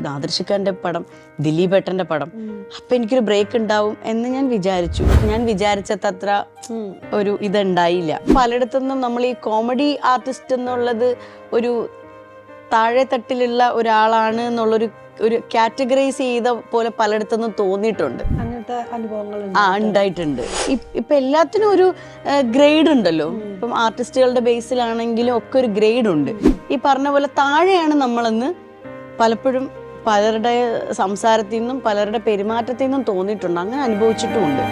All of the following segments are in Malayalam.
നാദൃശിക്കാൻ്റെ പടം, ദിലീപേട്ടൻ്റെ പടം. അപ്പം എനിക്കൊരു ബ്രേക്ക് ഉണ്ടാവും എന്ന് ഞാൻ വിചാരിച്ചു. ഞാൻ വിചാരിച്ചത്ര ഒരു ഇതുണ്ടായില്ല. പലയിടത്തുനിന്നും നമ്മൾ ഈ കോമഡി ആർട്ടിസ്റ്റ് എന്നുള്ളത് ഒരു താഴെ തട്ടിലുള്ള ഒരാളാണ് എന്നുള്ളൊരു കാറ്റഗറൈസ് ചെയ്ത പോലെ പലയിടത്തുനിന്നും തോന്നിയിട്ടുണ്ട്. അങ്ങനത്തെ അനുഭവങ്ങൾ ഉണ്ടായിട്ടുണ്ട്. ഇപ്പം എല്ലാത്തിനും ഒരു ഗ്രേഡ് ഉണ്ടല്ലോ. ഇപ്പം ആർട്ടിസ്റ്റുകളുടെ ബേസിലാണെങ്കിലും ഒക്കെ ഒരു ഗ്രേഡ് ഉണ്ട്. ഈ പറഞ്ഞ പോലെ താഴെയാണ് നമ്മളെന്ന് പലപ്പോഴും പലരുടെ സംസാരത്തിൽ നിന്നും പലരുടെ പെരുമാറ്റത്തിൽ നിന്നും തോന്നിയിട്ടുണ്ട്. അങ്ങനെ അനുഭവിച്ചിട്ടുമുണ്ട്.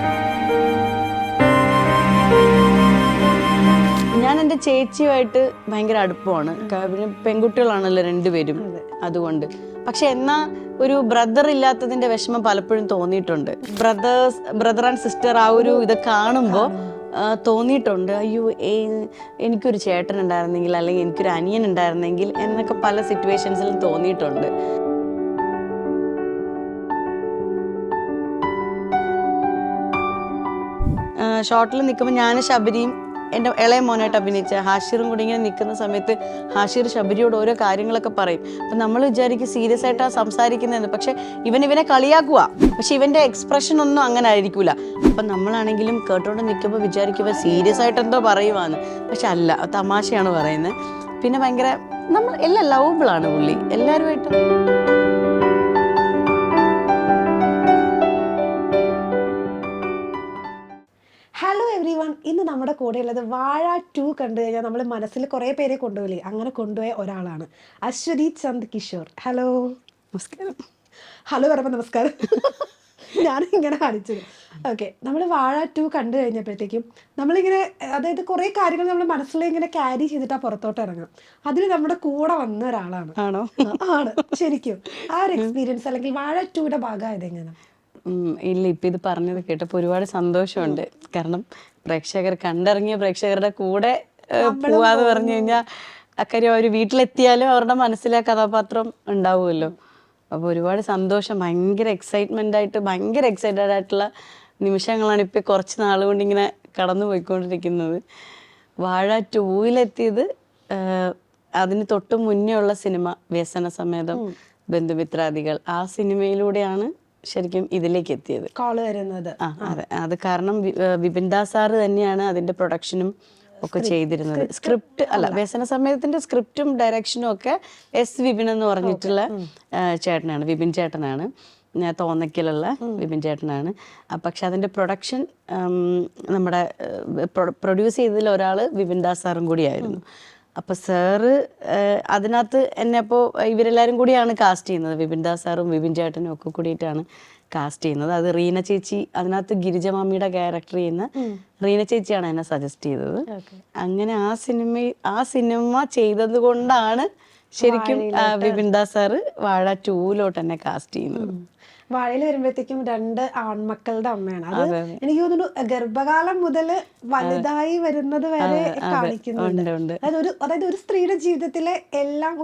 ഞാൻ എൻ്റെ ചേച്ചിയുമായിട്ട് ഭയങ്കര അടുപ്പമാണ്. പിന്നെ പെൺകുട്ടികളാണല്ലോ രണ്ടുപേരും, അതുകൊണ്ട്. പക്ഷെ എന്നാ ഒരു ബ്രദർ ഇല്ലാത്തതിന്റെ വിഷമം പലപ്പോഴും തോന്നിയിട്ടുണ്ട്. ബ്രദർ ആൻഡ് സിസ്റ്റർ ആ ഒരു ഇത് കാണുമ്പോൾ തോന്നിയിട്ടുണ്ട്, അയ്യോ എനിക്കൊരു ചേട്ടൻ ഉണ്ടായിരുന്നെങ്കിൽ അല്ലെങ്കിൽ എനിക്കൊരു അനിയൻ ഉണ്ടായിരുന്നെങ്കിൽ എന്നൊക്കെ പല സിറ്റുവേഷൻസിലും തോന്നിയിട്ടുണ്ട്. ഷോർട്ടിൽ നിൽക്കുമ്പോൾ ഞാൻ ശബരിയും എൻ്റെ ഇളയ മോനായിട്ട് അഭിനയിച്ച ഹാഷിറും കൂടി ഇങ്ങനെ നിൽക്കുന്ന സമയത്ത് ഹാഷിർ ശബരിയോട് ഓരോ കാര്യങ്ങളൊക്കെ പറയും. അപ്പം നമ്മൾ വിചാരിക്കും സീരിയസ് ആയിട്ടാണ് സംസാരിക്കുന്നതെന്ന്. പക്ഷെ ഇവനെ കളിയാക്കുക. പക്ഷെ ഇവൻ്റെ എക്സ്പ്രഷൻ ഒന്നും അങ്ങനെ ആയിരിക്കൂല. അപ്പം നമ്മളാണെങ്കിലും കേട്ടോണ്ട് നിൽക്കുമ്പോൾ വിചാരിക്കുക സീരിയസ് ആയിട്ട് എന്തോ പറയുവാന്ന്. പക്ഷെ അല്ല, തമാശയാണ് പറയുന്നത്. പിന്നെ ഭയങ്കര നമ്മൾ എല്ലാം ലവബിളാണ് പുള്ളി എല്ലാവരുമായിട്ടും. ഹലോ എവ്രി വൺ, ഇന്ന് നമ്മുടെ കൂടെയുള്ളത് വാഴ 2 കണ്ടു കഴിഞ്ഞാൽ നമ്മൾ മനസ്സിൽ കുറേ പേരെ കൊണ്ടുപോയില്ലേ, അങ്ങനെ കൊണ്ടുപോയ ഒരാളാണ് അശ്വതി ചന്ദ് കിഷോർ. ഹലോ. നമസ്കാരം. ഹലോ പറയുമ്പോൾ നമസ്കാരം. ഞാനിങ്ങനെ കാണിച്ചത്. ഓക്കെ, നമ്മൾ വാഴ 2 കണ്ടു കഴിഞ്ഞപ്പോഴത്തേക്കും നമ്മളിങ്ങനെ, അതായത് കുറേ കാര്യങ്ങൾ നമ്മൾ മനസ്സിൽ ഇങ്ങനെ ക്യാരി ചെയ്തിട്ടാണ് പുറത്തോട്ട് ഇറങ്ങും. അതിൽ നമ്മുടെ കൂടെ വന്ന ഒരാളാണ്. ആണോ? ആണ് ശരിക്കും. ആ ഒരു എക്സ്പീരിയൻസ് അല്ലെങ്കിൽ വാഴ 2യുടെ ഭാഗമായത് എങ്ങനെ? ഇല്ല, ഇപ്പം ഇത് പറഞ്ഞത് കേട്ടപ്പോൾ ഒരുപാട് സന്തോഷമുണ്ട്. കാരണം കണ്ടിറങ്ങിയ പ്രേക്ഷകരുടെ കൂടെ പോവാന്ന് പറഞ്ഞു കഴിഞ്ഞാൽ അക്കാര്യം അവർ വീട്ടിലെത്തിയാലും അവരുടെ മനസ്സിലെ കഥാപാത്രം ഉണ്ടാവുമല്ലോ. അപ്പോൾ ഒരുപാട് സന്തോഷം. ഭയങ്കര എക്സൈറ്റഡ് ആയിട്ടുള്ള നിമിഷങ്ങളാണ് ഇപ്പം കുറച്ച് നാളുകൊണ്ട് ഇങ്ങനെ കടന്നു പോയിക്കൊണ്ടിരിക്കുന്നത്. വാഴ 2-ലെത്തിയത് അതിന് തൊട്ട് മുന്നേ ഉള്ള സിനിമ വ്യസന സമേതം, ബന്ധുമിത്രാദികൾ, ആ സിനിമയിലൂടെയാണ് ശരിക്കും ഇതിലേക്ക് എത്തിയത്. കോള് വരുന്നത്. അതെ, അത് കാരണം വിപിൻ ദാസ് സാറ് തന്നെയാണ് അതിന്റെ പ്രൊഡക്ഷനും ഒക്കെ ചെയ്തിരുന്നത്. സ്ക്രിപ്റ്റ് അല്ല, വ്യസന സമയത്തിന്റെ സ്ക്രിപ്റ്റും ഡയറക്ഷനും ഒക്കെ വിപിൻ എന്ന് പറഞ്ഞിട്ടുള്ള ചേട്ടനാണ്, വിപിൻ ചേട്ടനാണ്, തോന്നയ്ക്കലുള്ള വിപിൻ ചേട്ടനാണ്. പക്ഷെ അതിന്റെ പ്രൊഡക്ഷൻ നമ്മുടെ പ്രൊഡ്യൂസ് ചെയ്തതിൽ ഒരാൾ വിപിൻ ദാസ് സാറും കൂടിയായിരുന്നു. അപ്പോൾ സാറ് അതിനകത്ത് എന്നെ അപ്പോൾ ഇവരെല്ലാവരും കൂടിയാണ് കാസ്റ്റ് ചെയ്യുന്നത്. വിപിൻ ദാസ് സാറും വിപിൻ ചേട്ടനും ഒക്കെ കൂടിയിട്ടാണ് കാസ്റ്റ് ചെയ്യുന്നത്. അത് റീന ചേച്ചി, അതിനകത്ത് ഗിരിജ മാമിയുടെ ക്യാരക്ടർ ചെയ്യുന്ന റീന ചേച്ചിയാണ് എന്നെ സജസ്റ്റ് ചെയ്തത്. അങ്ങനെ ആ സിനിമ ചെയ്തത് കൊണ്ടാണ് ശരിക്കും വിപിൻ ദാസ് സാറ് വാഴ 2-ലോട്ട് എന്നെ കാസ്റ്റ് ചെയ്യുന്നത്. വാഴയിൽ വരുമ്പോഴത്തേക്കും 2 ആൺമക്കളുടെ അമ്മയാണ്. അത് എനിക്ക് തോന്നുന്നു ഗർഭകാലം മുതൽ വലുതായി വരുന്നത് വരെ കാണിക്കുന്നുണ്ട്. അതായത് ഒരു സ്ത്രീയുടെ ജീവിതത്തിലെ എല്ലാം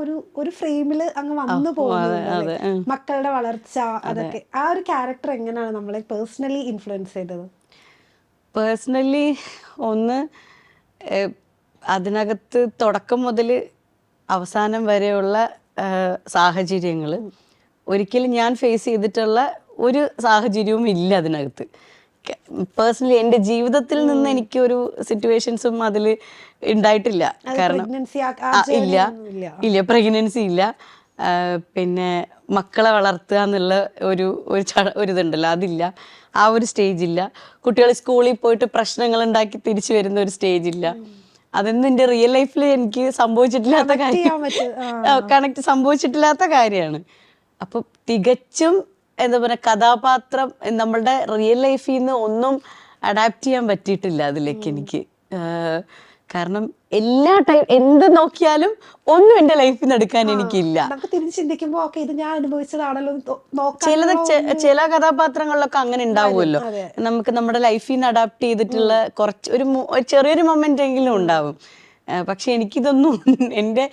ഒരു ഫ്രെയിമിൽ അങ്ങ് വന്നു പോകുന്നത്, മക്കളുടെ വളർച്ച, അതൊക്കെ. ആ ഒരു ക്യാരക്ടർ എങ്ങനെയാണ് നമ്മളെ പേഴ്സണലി ഇൻഫ്ലുവൻസ് ചെയ്തത്? പേഴ്സണലി അതിനകത്ത് തുടക്കം മുതൽ അവസാനം വരെയുള്ള സാഹചര്യങ്ങൾ ഒരിക്കലും ഞാൻ ഫേസ് ചെയ്തിട്ടുള്ള ഒരു സാഹചര്യവും ഇല്ല അതിനകത്ത്. പേഴ്സണലി എൻ്റെ ജീവിതത്തിൽ നിന്ന് എനിക്കൊരു സിറ്റുവേഷൻസും അതിൽ ഉണ്ടായിട്ടില്ല. കാരണം ഇല്ല, പ്രഗ്നൻസി ഇല്ല. പിന്നെ മക്കളെ വളർത്തുക എന്നുള്ള ഒരു ഇതുണ്ടല്ലോ, അതില്ല. ആ ഒരു സ്റ്റേജ് ഇല്ല. കുട്ടികൾ സ്കൂളിൽ പോയിട്ട് പ്രശ്നങ്ങൾ ഉണ്ടാക്കി തിരിച്ചു വരുന്ന ഒരു സ്റ്റേജ് ഇല്ല. അതൊന്നും എൻ്റെ റിയൽ ലൈഫിൽ എനിക്ക് സംഭവിച്ചിട്ടില്ലാത്ത കാര്യമാണ്. അപ്പോൾ തികച്ചും എന്താ പറയുക, കഥാപാത്രം നമ്മളുടെ റിയൽ ലൈഫിൽ നിന്ന് ഒന്നും അഡാപ്റ്റ് ചെയ്യാൻ പറ്റിയിട്ടില്ല അതിലേക്ക് എനിക്ക്. കാരണം എല്ലാ എന്ത് നോക്കിയാലും ഒന്നും എൻ്റെ ലൈഫിൽ നിന്ന് എടുക്കാൻ എനിക്കില്ല. ചില കഥാപാത്രങ്ങളിലൊക്കെ അങ്ങനെ ഉണ്ടാവുമല്ലോ, നമുക്ക് നമ്മുടെ ലൈഫിൽ നിന്ന് അഡാപ്റ്റ് ചെയ്തിട്ടുള്ള ചെറിയൊരു മൊമെന്റ് എങ്കിലും ഉണ്ടാവും. പക്ഷെ എനിക്കിതൊന്നും എൻ്റെ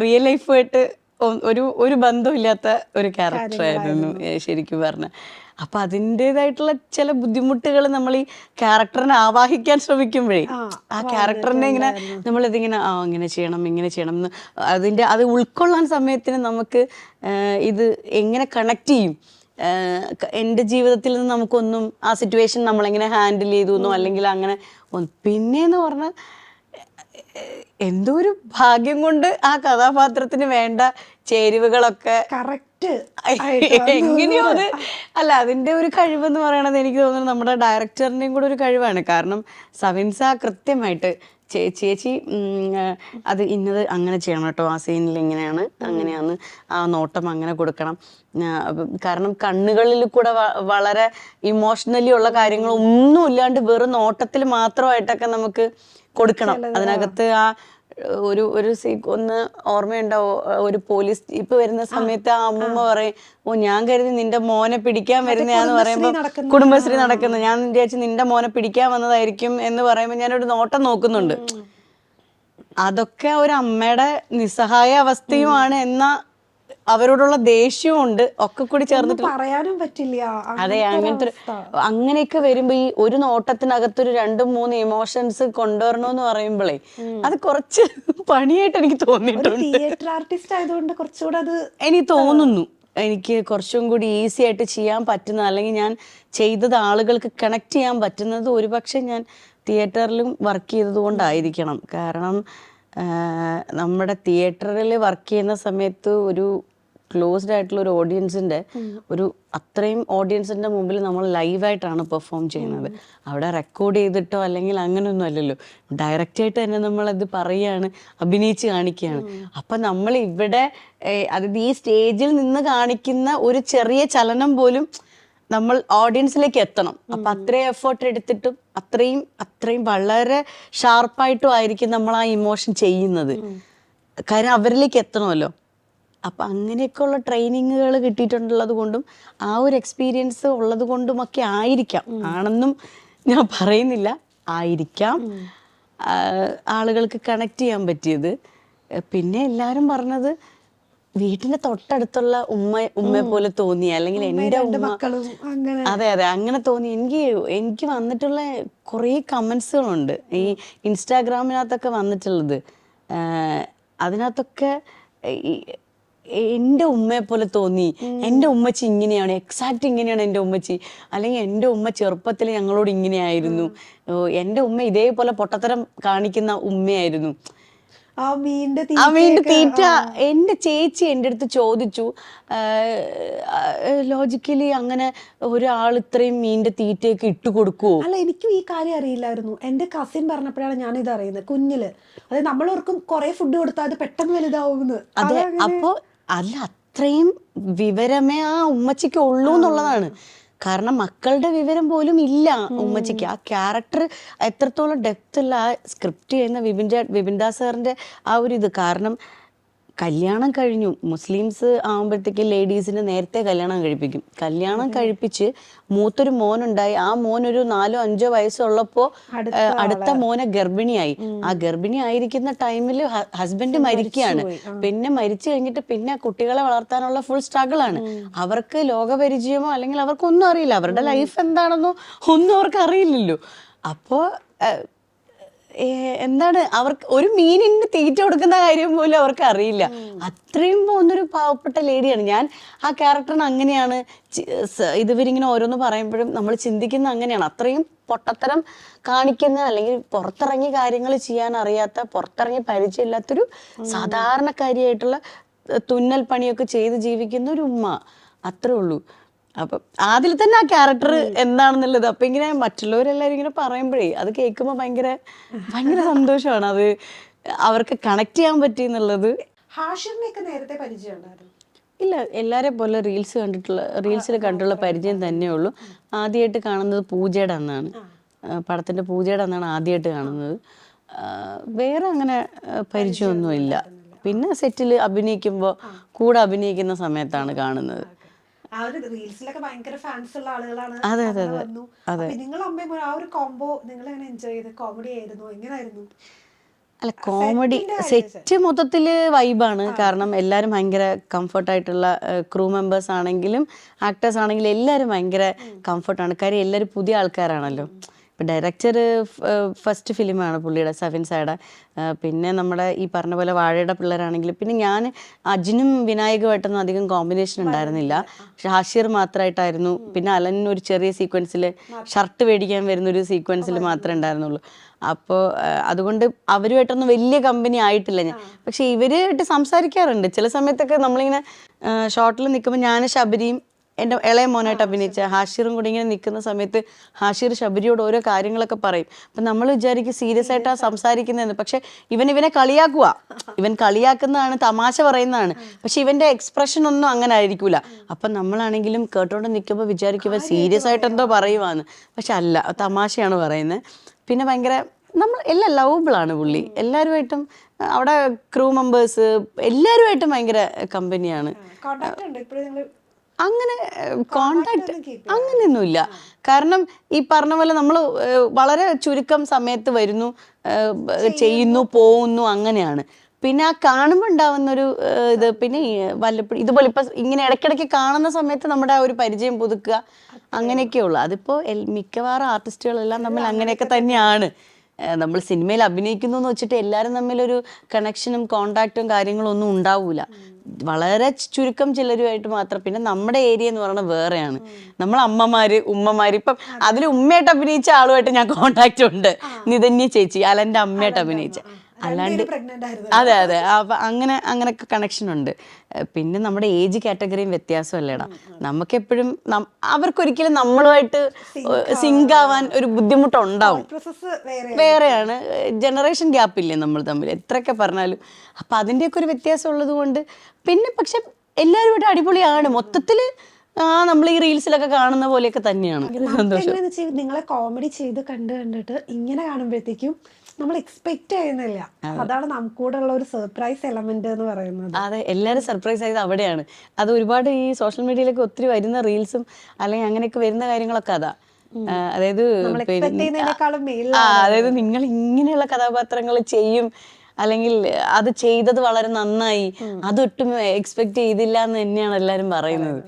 റിയൽ ലൈഫുമായിട്ട് ഒരു ബന്ധമില്ലാത്ത ഒരു ക്യാരക്ടറായിരുന്നു ശരിക്കും പറഞ്ഞ. അപ്പൊ അതിൻ്റെതായിട്ടുള്ള ചില ബുദ്ധിമുട്ടുകൾ നമ്മൾ ഈ ക്യാരക്ടറിനെ ആവാഹിക്കാൻ ശ്രമിക്കുമ്പോഴേ ആ ക്യാരക്ടറിനെ ഇങ്ങനെ നമ്മളിതിങ്ങനെ ഇങ്ങനെ ചെയ്യണം ഇങ്ങനെ ചെയ്യണം എന്ന് അത് ഉൾക്കൊള്ളാൻ സമയത്തിന് നമുക്ക് ഇത് എങ്ങനെ കണക്ട് ചെയ്യും, എൻ്റെ ജീവിതത്തിൽ നിന്ന് നമുക്കൊന്നും ആ സിറ്റുവേഷൻ നമ്മളെങ്ങനെ ഹാൻഡിൽ ചെയ്തു എന്നോ അല്ലെങ്കിൽ അങ്ങനെ പിന്നെന്ന് പറഞ്ഞാൽ എന്തോ ഒരു ഭാഗ്യം കൊണ്ട് ആ കഥാപാത്രത്തിന് വേണ്ട ചേരുവകളൊക്കെ കറക്റ്റ് എങ്ങനെയോ അത് അല്ല, അതിന്റെ ഒരു കഴിവെന്ന് പറയണത് എനിക്ക് തോന്നുന്നു നമ്മുടെ ഡയറക്ടറിന്റെയും കൂടെ ഒരു കഴിവാണ്. കാരണം സവിൻസ കൃത്യമായിട്ട് ചേച്ചി അത് ഇന്നത് അങ്ങനെ ചെയ്യണം കേട്ടോ, ആ സീനിൽ ഇങ്ങനെയാണ് അങ്ങനെയാണ്, ആ നോട്ടം അങ്ങനെ കൊടുക്കണം. കാരണം കണ്ണുകളിൽ കൂടെ വളരെ ഇമോഷണലി ഉള്ള കാര്യങ്ങൾ ഒന്നും ഇല്ലാണ്ട് വെറും നോട്ടത്തിൽ മാത്രമായിട്ടൊക്കെ നമുക്ക് കൊടുക്കണം. അതിനകത്ത് ആ ഒരു ഒന്ന് ഓർമ്മയുണ്ടാവോ, ഒരു പോലീസ് ജീപ്പ് വരുന്ന സമയത്ത് ആ അമ്മൂമ്മ പറയും, ഞാൻ കരുതി നിന്റെ മോനെ പിടിക്കാൻ വരുന്നയാന്ന് പറയുമ്പോ കുടുംബശ്രീ നടക്കുന്ന, ഞാൻ വിചാരിച്ചു നിന്റെ മോനെ പിടിക്കാൻ വന്നതായിരിക്കും എന്ന് പറയുമ്പോ ഞാനൊരു നോട്ടം നോക്കുന്നുണ്ട്. അതൊക്കെ ഒരു അമ്മയുടെ നിസ്സഹായ അവസ്ഥയുമാണ് എന്ന അവരോടുള്ള ദേഷ്യവും ഉണ്ട് ഒക്കെ കൂടി ചേർന്നിട്ട് പറയാനും പറ്റില്ല. അതെ, അങ്ങനെയൊക്കെ വരുമ്പോ ഈ ഒരു നോട്ടത്തിനകത്തൊരു 2-3 ഇമോഷൻസ് കൊണ്ടുവരണമെന്ന് പറയുമ്പോഴേ അത് കുറച്ച് പണിയായിട്ട് എനിക്ക് തോന്നിയിട്ടുണ്ട്. തിയേറ്റർ ആർട്ടിസ്റ്റ് ആയതുകൊണ്ട് കുറച്ചുകൂടെ അത് എനിക്ക് തോന്നുന്നു, എനിക്ക് കുറച്ചും കൂടി ഈസി ആയിട്ട് ചെയ്യാൻ പറ്റുന്ന, അല്ലെങ്കിൽ ഞാൻ ചെയ്തത് ആളുകൾക്ക് കണക്ട് ചെയ്യാൻ പറ്റുന്നത് ഒരുപക്ഷെ ഞാൻ തിയേറ്ററിലും വർക്ക് ചെയ്തത് കൊണ്ടായിരിക്കണം. കാരണം നമ്മുടെ തിയേറ്ററിൽ വർക്ക് ചെയ്യുന്ന സമയത്ത് ഒരു ക്ലോസ്ഡ് ആയിട്ടുള്ള ഒരു ഓഡിയൻസിന്റെ അത്രയും ഓഡിയൻസിന്റെ മുമ്പിൽ നമ്മൾ ലൈവായിട്ടാണ് പെർഫോം ചെയ്യുന്നത്. അവിടെ റെക്കോർഡ് ചെയ്തിട്ടോ അല്ലെങ്കിൽ അങ്ങനെയൊന്നും അല്ലല്ലോ, ഡയറക്റ്റ് ആയിട്ട് തന്നെ നമ്മളത് പറയുകയാണ്, അഭിനയിച്ച് കാണിക്കുകയാണ്. അപ്പൊ നമ്മൾ ഇവിടെ അതായത് ഈ സ്റ്റേജിൽ നിന്ന് കാണിക്കുന്ന ഒരു ചെറിയ ചലനം പോലും നമ്മൾ ഓഡിയൻസിലേക്ക് എത്തണം. അപ്പൊ അത്രയും എഫേർട്ട് എടുത്തിട്ടും അത്രയും വളരെ ഷാർപ്പായിട്ടും ആയിരിക്കും നമ്മൾ ആ ഇമോഷൻ ചെയ്യുന്നത്. കാര്യം അവരിലേക്ക് എത്തണമല്ലോ. അപ്പൊ അങ്ങനെയൊക്കെയുള്ള ട്രെയിനിങ്ങുകൾ കിട്ടിയിട്ടുള്ളത് കൊണ്ടും ആ ഒരു എക്സ്പീരിയൻസ് ഉള്ളത് കൊണ്ടുമൊക്കെ ആയിരിക്കാം, ആണെന്നും ഞാൻ പറയുന്നില്ല, ആയിരിക്കാം ആളുകൾക്ക് കണക്ട് ചെയ്യാൻ പറ്റിയത്. പിന്നെ എല്ലാരും പറഞ്ഞത് വീട്ടിന്റെ തൊട്ടടുത്തുള്ള ഉമ്മയെ പോലെ തോന്നി, അല്ലെങ്കിൽ എൻ്റെ ഉമ്മ. അതെ അങ്ങനെ തോന്നി. എനിക്ക് വന്നിട്ടുള്ള കുറേ കമന്റ്സുകളുണ്ട് ഈ ഇൻസ്റ്റാഗ്രാമിനകത്തൊക്കെ വന്നിട്ടുള്ളത്. അതിനകത്തൊക്കെ എൻ്റെ ഉമ്മയെ പോലെ തോന്നി, എൻ്റെ ഉമ്മച്ചി ഇങ്ങനെയാണ്, എക്സാക്ട് ഇങ്ങനെയാണ് എൻ്റെ ഉമ്മച്ചി, അല്ലെങ്കിൽ എൻ്റെ ഉമ്മ ചെറുപ്പത്തിൽ ഞങ്ങളോട് ഇങ്ങനെയായിരുന്നു, എൻ്റെ ഉമ്മ ഇതേപോലെ പൊട്ടത്തരം കാണിക്കുന്ന ഉമ്മയായിരുന്നു. ആ മീൻ്റെ തീറ്റ എൻ്റെ ചേച്ചി എൻ്റെ അടുത്ത് ചോദിച്ചു, ലോജിക്കലി അങ്ങനെ ഒരാൾ ഇത്രയും മീൻ്റെ തീറ്റയൊക്കെ ഇട്ട് കൊടുക്കുവോ? അല്ല, എനിക്കും ഈ കാര്യം അറിയില്ലായിരുന്നു. എൻ്റെ കസിൻ പറഞ്ഞപ്പോഴാണ് ഞാനിത് അറിയുന്നത്. കുഞ്ഞില് അതായത് നമ്മളോർക്കും കുറെ ഫുഡ് കൊടുത്താൽ അത് പെട്ടെന്ന് വലുതാവുമെന്ന്. അതെ, അപ്പൊ അല്ല, അത്രയും വിവരമേ ആ ഉമ്മച്ചിക്ക് ഉള്ളൂ എന്നുള്ളതാണ്. കാരണം മക്കളുടെ വിവരം പോലും ഇല്ല ഉമ്മച്ചിക്ക്. ആ ക്യാരക്ടർ എത്രത്തോളം ഡെപ്ത് ഉള്ള ആ സ്ക്രിപ്റ്റ് ചെയ്യുന്ന വിപിൻദാസ് സാറിന്റെ ആ ഒരു ഇത്. കാരണം കല്യാണം കഴിഞ്ഞു, മുസ്ലിംസ് ആകുമ്പോഴത്തേക്ക് ലേഡീസിന് നേരത്തെ കല്യാണം കഴിപ്പിക്കും. കല്യാണം കഴിപ്പിച്ച് മൂത്തൊരു മോനുണ്ടായി. ആ മോനൊരു 4-5 വയസ്സുള്ളപ്പോ അടുത്ത മോനെ ഗർഭിണിയായി. ആ ഗർഭിണി ആയിരിക്കുന്ന ടൈമിൽ ഹസ്ബൻഡ് മരിക്കുകയാണ്. പിന്നെ മരിച്ചു കഴിഞ്ഞിട്ട് പിന്നെ കുട്ടികളെ വളർത്താനുള്ള ഫുൾ സ്ട്രഗിൾ ആണ്. അവർക്ക് ലോകപരിചയമോ അല്ലെങ്കിൽ അവർക്കൊന്നും അറിയില്ല, അവരുടെ ലൈഫ് എന്താണെന്നോ ഒന്നും അവർക്ക് അറിയില്ലല്ലോ. അപ്പോ എന്താണ് അവർക്ക് ഒരു മീനിന് തീറ്റ കൊടുക്കുന്ന കാര്യം പോലും അവർക്ക് അറിയില്ല. അത്രയും പോകുന്നൊരു പാവപ്പെട്ട ലേഡിയാണ്. ഞാൻ ആ ക്യാരക്ടറിന് അങ്ങനെയാണ് ഇവരിങ്ങനെ ഓരോന്ന് പറയുമ്പോഴും നമ്മൾ ചിന്തിക്കുന്ന അങ്ങനെയാണ്. അത്രയും പൊട്ടത്തരം കാണിക്കുന്ന, അല്ലെങ്കിൽ പുറത്തിറങ്ങി കാര്യങ്ങൾ ചെയ്യാൻ അറിയാത്ത, പുറത്തിറങ്ങി പരിചയമില്ലാത്തൊരു സാധാരണക്കാരിയായിട്ടുള്ള തുന്നൽ പണിയൊക്കെ ചെയ്ത് ജീവിക്കുന്ന ഒരു ഉമ്മ, അത്രേ ഉള്ളൂ. അപ്പൊ അതിൽ തന്നെ ആ ക്യാരക്ടർ എന്താണെന്നുള്ളത് അപ്പൊ ഇങ്ങനെ മറ്റുള്ളവരെല്ലാരും ഇങ്ങനെ പറയുമ്പോഴേ അത് കേൾക്കുമ്പോ ഭയങ്കര സന്തോഷമാണ്. അത് അവർക്ക് കണക്ട് ചെയ്യാൻ പറ്റി എന്നുള്ളത്. നേരത്തെ പരിചയമുണ്ടായിരുന്നു? ഇല്ല, എല്ലാരെ പോലെ റീൽസിൽ കണ്ടിട്ടുള്ള പരിചയം തന്നെയുള്ളൂ. ആദ്യമായിട്ട് കാണുന്നത് പൂജയുടെ അന്നാണ്, പടത്തിന്റെ പൂജയുടെ അന്നാണ് ആദ്യമായിട്ട് കാണുന്നത്. വേറെ അങ്ങനെ പരിചയമൊന്നുമില്ല. പിന്നെ സെറ്റിൽ അഭിനയിക്കുമ്പോൾ കൂടെ അഭിനയിക്കുന്ന സമയത്താണ് കാണുന്നത്. റീൽസിലൊക്കെ ഭയങ്കര ഫാൻസ് ഉള്ള ആളുകളാണ്. അതെ. നിങ്ങൾ അമ്മയും ആ ഒരു കോംബോ നിങ്ങൾ എങ്ങനെ എൻജോയ് ചെയ്ത്? കോമഡി ആയിരുന്നു, എങ്ങനെയായിരുന്നു? അല്ല കോമഡി സെറ്റ് മൊത്തത്തില് വൈബാണ്. കാരണം എല്ലാവരും ഭയങ്കര കംഫർട്ടായിട്ടുള്ള ക്രൂ മെമ്പേഴ്സ് ആണെങ്കിലും ആക്ടേഴ്സ് ആണെങ്കിലും എല്ലാവരും ഭയങ്കര കംഫർട്ടാണ്. കാര്യം എല്ലാവരും പുതിയ ആൾക്കാരാണല്ലോ. ഇപ്പം ഡയറക്ടർ ഫസ്റ്റ് ഫിലിമാണ് പുള്ളിയുടെ സവിൻ സായുടെ. പിന്നെ നമ്മുടെ ഈ പറഞ്ഞ പോലെ വാഴയുടെ പിള്ളേരാണെങ്കിലും പിന്നെ ഞാൻ അജിനും വിനായകമായിട്ടൊന്നും അധികം കോമ്പിനേഷൻ ഉണ്ടായിരുന്നില്ല. ഹാഷിർ മാത്രമായിട്ടായിരുന്നു. പിന്നെ അലൻ ഒരു ചെറിയ സീക്വൻസിൽ ഷർട്ട് മേടിക്കാൻ വരുന്നൊരു സീക്വൻസിൽ മാത്രമേ ഉണ്ടായിരുന്നുള്ളൂ. അപ്പോൾ അതുകൊണ്ട് അവരുമായിട്ടൊന്നും വലിയ കമ്പനി ആയിട്ടില്ല ഞാൻ. പക്ഷെ ഇവരുമായിട്ട് സംസാരിക്കാറുണ്ട് ചില സമയത്തൊക്കെ. നമ്മളിങ്ങനെ ഷോട്ടിൽ നിൽക്കുമ്പോൾ ഞാൻ ശബരിയും എൻ്റെ ഇളയ മോനായിട്ട് അഭിനയിച്ച ഹാഷിറും കൂടി ഇങ്ങനെ നിൽക്കുന്ന സമയത്ത് ഹാഷിർ ശബരിയോട് ഓരോ കാര്യങ്ങളൊക്കെ പറയും. അപ്പം നമ്മൾ വിചാരിക്കും സീരിയസ് ആയിട്ടാണ് സംസാരിക്കുന്നതെന്ന്. പക്ഷെ ഇവനെ കളിയാക്കുക. ഇവൻ കളിയാക്കുന്നതാണ്, തമാശ പറയുന്നതാണ്. പക്ഷെ ഇവൻ്റെ എക്സ്പ്രഷൻ ഒന്നും അങ്ങനെ ആയിരിക്കൂല. അപ്പം നമ്മളാണെങ്കിലും കേട്ടോണ്ട് നിൽക്കുമ്പോൾ വിചാരിക്കും ഇവൻ സീരിയസ് ആയിട്ട് എന്തോ പറയുവാന്ന്. പക്ഷെ അല്ല, തമാശയാണ് പറയുന്നത്. പിന്നെ ഭയങ്കര നമ്മൾ എല്ലാം ലവബിളാണ് പുള്ളി. എല്ലാവരുമായിട്ടും അവിടെ ക്രൂ മെമ്പേഴ്സ് എല്ലാവരുമായിട്ടും ഭയങ്കര കമ്പനിയാണ്. അങ്ങനെ കോണ്ടാക്ട് അങ്ങനെയൊന്നുമില്ല. കാരണം ഈ പറഞ്ഞ പോലെ നമ്മൾ വളരെ ചുരുക്കം സമയത്ത് വരുന്നു, ചെയ്യുന്നു, പോകുന്നു, അങ്ങനെയാണ്. പിന്നെ ആ കാണുമ്പോൾ ഉണ്ടാവുന്നൊരു ഇത്. പിന്നെ വല്ലപ്പോഴും ഇതുപോലെ ഇപ്പം ഇങ്ങനെ ഇടയ്ക്കിടയ്ക്ക് കാണുന്ന സമയത്ത് നമ്മുടെ ആ ഒരു പരിചയം പുതുക്കുക, അങ്ങനെയൊക്കെ ഉള്ളു. അതിപ്പോൾ മിക്കവാറും ആർട്ടിസ്റ്റുകളെല്ലാം തമ്മിൽ അങ്ങനെയൊക്കെ തന്നെയാണ്. നമ്മൾ സിനിമയിൽ അഭിനയിക്കുന്നു എന്ന് വെച്ചിട്ട് എല്ലാവരും തമ്മിലൊരു കണക്ഷനും കോണ്ടാക്റ്റും കാര്യങ്ങളും ഒന്നും ഉണ്ടാവൂല. വളരെ ചുരുക്കം ചിലരുമായിട്ട് മാത്രം. പിന്നെ നമ്മുടെ ഏരിയ എന്ന് പറയുന്നത് വേറെയാണ്. നമ്മൾ അമ്മമാര്, ഉമ്മമാര്. ഇപ്പം അതിൽ ഉമ്മയായിട്ട് അഭിനയിച്ച ആളുമായിട്ട് ഞാൻ കോണ്ടാക്റ്റ് ഉണ്ട്. നിതന്യ ചേച്ചി, അലൻ്റെ അമ്മയായിട്ട് അഭിനയിച്ച. അല്ലാണ്ട് അതെ അതെ, അപ്പം അങ്ങനെയൊക്കെ കണക്ഷൻ ഉണ്ട്. പിന്നെ നമ്മുടെ ഏജ് കാറ്റഗറിയും വ്യത്യാസമല്ലേടാ. നമുക്കെപ്പോഴും അവർക്കൊരിക്കലും നമ്മളുമായിട്ട് സിങ്ക് ആവാൻ ഒരു ബുദ്ധിമുട്ടുണ്ടാവും. വേറെയാണ്, ജനറേഷൻ ഗ്യാപ്പില്ലേ നമ്മൾ തമ്മിൽ എത്രയൊക്കെ പറഞ്ഞാലും. അപ്പം അതിൻ്റെയൊക്കെ ഒരു വ്യത്യാസം ഉള്ളത് കൊണ്ട്. പിന്നെ പക്ഷെ എല്ലാവരും അടിപൊളിയാണ് മൊത്തത്തിൽ. നമ്മൾ ഈ റീൽസിലൊക്കെ കാണുന്ന പോലെയൊക്കെ തന്നെയാണ്. നിങ്ങളെ കോമഡി ചെയ്ത് കണ്ടിട്ട് ഇങ്ങനെ കാണുമ്പോഴത്തേക്കും നമ്മൾ എക്സ്പെക്ട് ചെയ്യുന്നില്ല. അതാണ് നമുക്കൂടെ ഉള്ള ഒരു സർപ്രൈസ് എലമെന്റ് എന്ന് പറയുന്നത്. അതെ, എല്ലാവരും സർപ്രൈസ് ആയത് അവിടെയാണ്. അത് ഒരുപാട് ഈ സോഷ്യൽ മീഡിയയിലൊക്കെ ഒത്തിരി വരുന്ന റീൽസും അല്ലെങ്കിൽ അങ്ങനെയൊക്കെ വരുന്ന കാര്യങ്ങളൊക്കെ അതാ. അതായത് അതായത് നിങ്ങൾ ഇങ്ങനെയുള്ള കഥാപാത്രങ്ങൾ ചെയ്യും, അല്ലെങ്കിൽ അത് ചെയ്തത് വളരെ നന്നായി, അതൊട്ടും എക്സ്പെക്ട് ചെയ്തില്ല എന്ന് തന്നെയാണ് എല്ലാവരും പറയുന്നത്.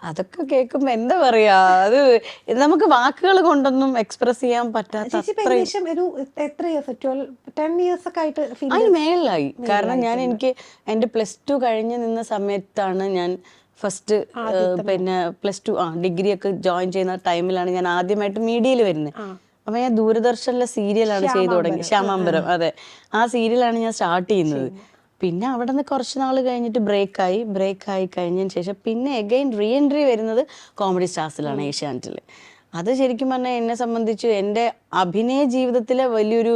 അതൊക്കെ കേൾക്കുമ്പോ എന്താ പറയാ, അത് നമുക്ക് വാക്കുകൾ കൊണ്ടൊന്നും എക്സ്പ്രസ് ചെയ്യാൻ പറ്റാത്ത അതിന് മേളിലായി. കാരണം എനിക്ക് എൻ്റെ +2 കഴിഞ്ഞ് നിന്ന സമയത്താണ് ഞാൻ ഫസ്റ്റ് പിന്നെ +2 ഡിഗ്രി ഒക്കെ ജോയിൻ ചെയ്യുന്ന ടൈമിലാണ് ഞാൻ ആദ്യമായിട്ട് മീഡിയയിൽ വരുന്നത്. അപ്പൊ ഞാൻ ദൂരദർശനിലെ സീരിയലാണ് ചെയ്തു തുടങ്ങി, ശ്യാമാംബരം. അതെ, ആ സീരിയലാണ് ഞാൻ സ്റ്റാർട്ട് ചെയ്യുന്നത്. പിന്നെ അവിടെ നിന്ന് കുറച്ച് നാൾ കഴിഞ്ഞിട്ട് ബ്രേക്കായി കഴിഞ്ഞതിന് ശേഷം പിന്നെ എഗെയിൻ റീ എൻട്രി വരുന്നത് കോമഡി സ്റ്റാർസിലാണ്, ഏഷ്യാനെറ്റിൽ. അത് ശരിക്കും പറഞ്ഞാൽ എന്നെ സംബന്ധിച്ച് എൻ്റെ അഭിനയ ജീവിതത്തിലെ വലിയൊരു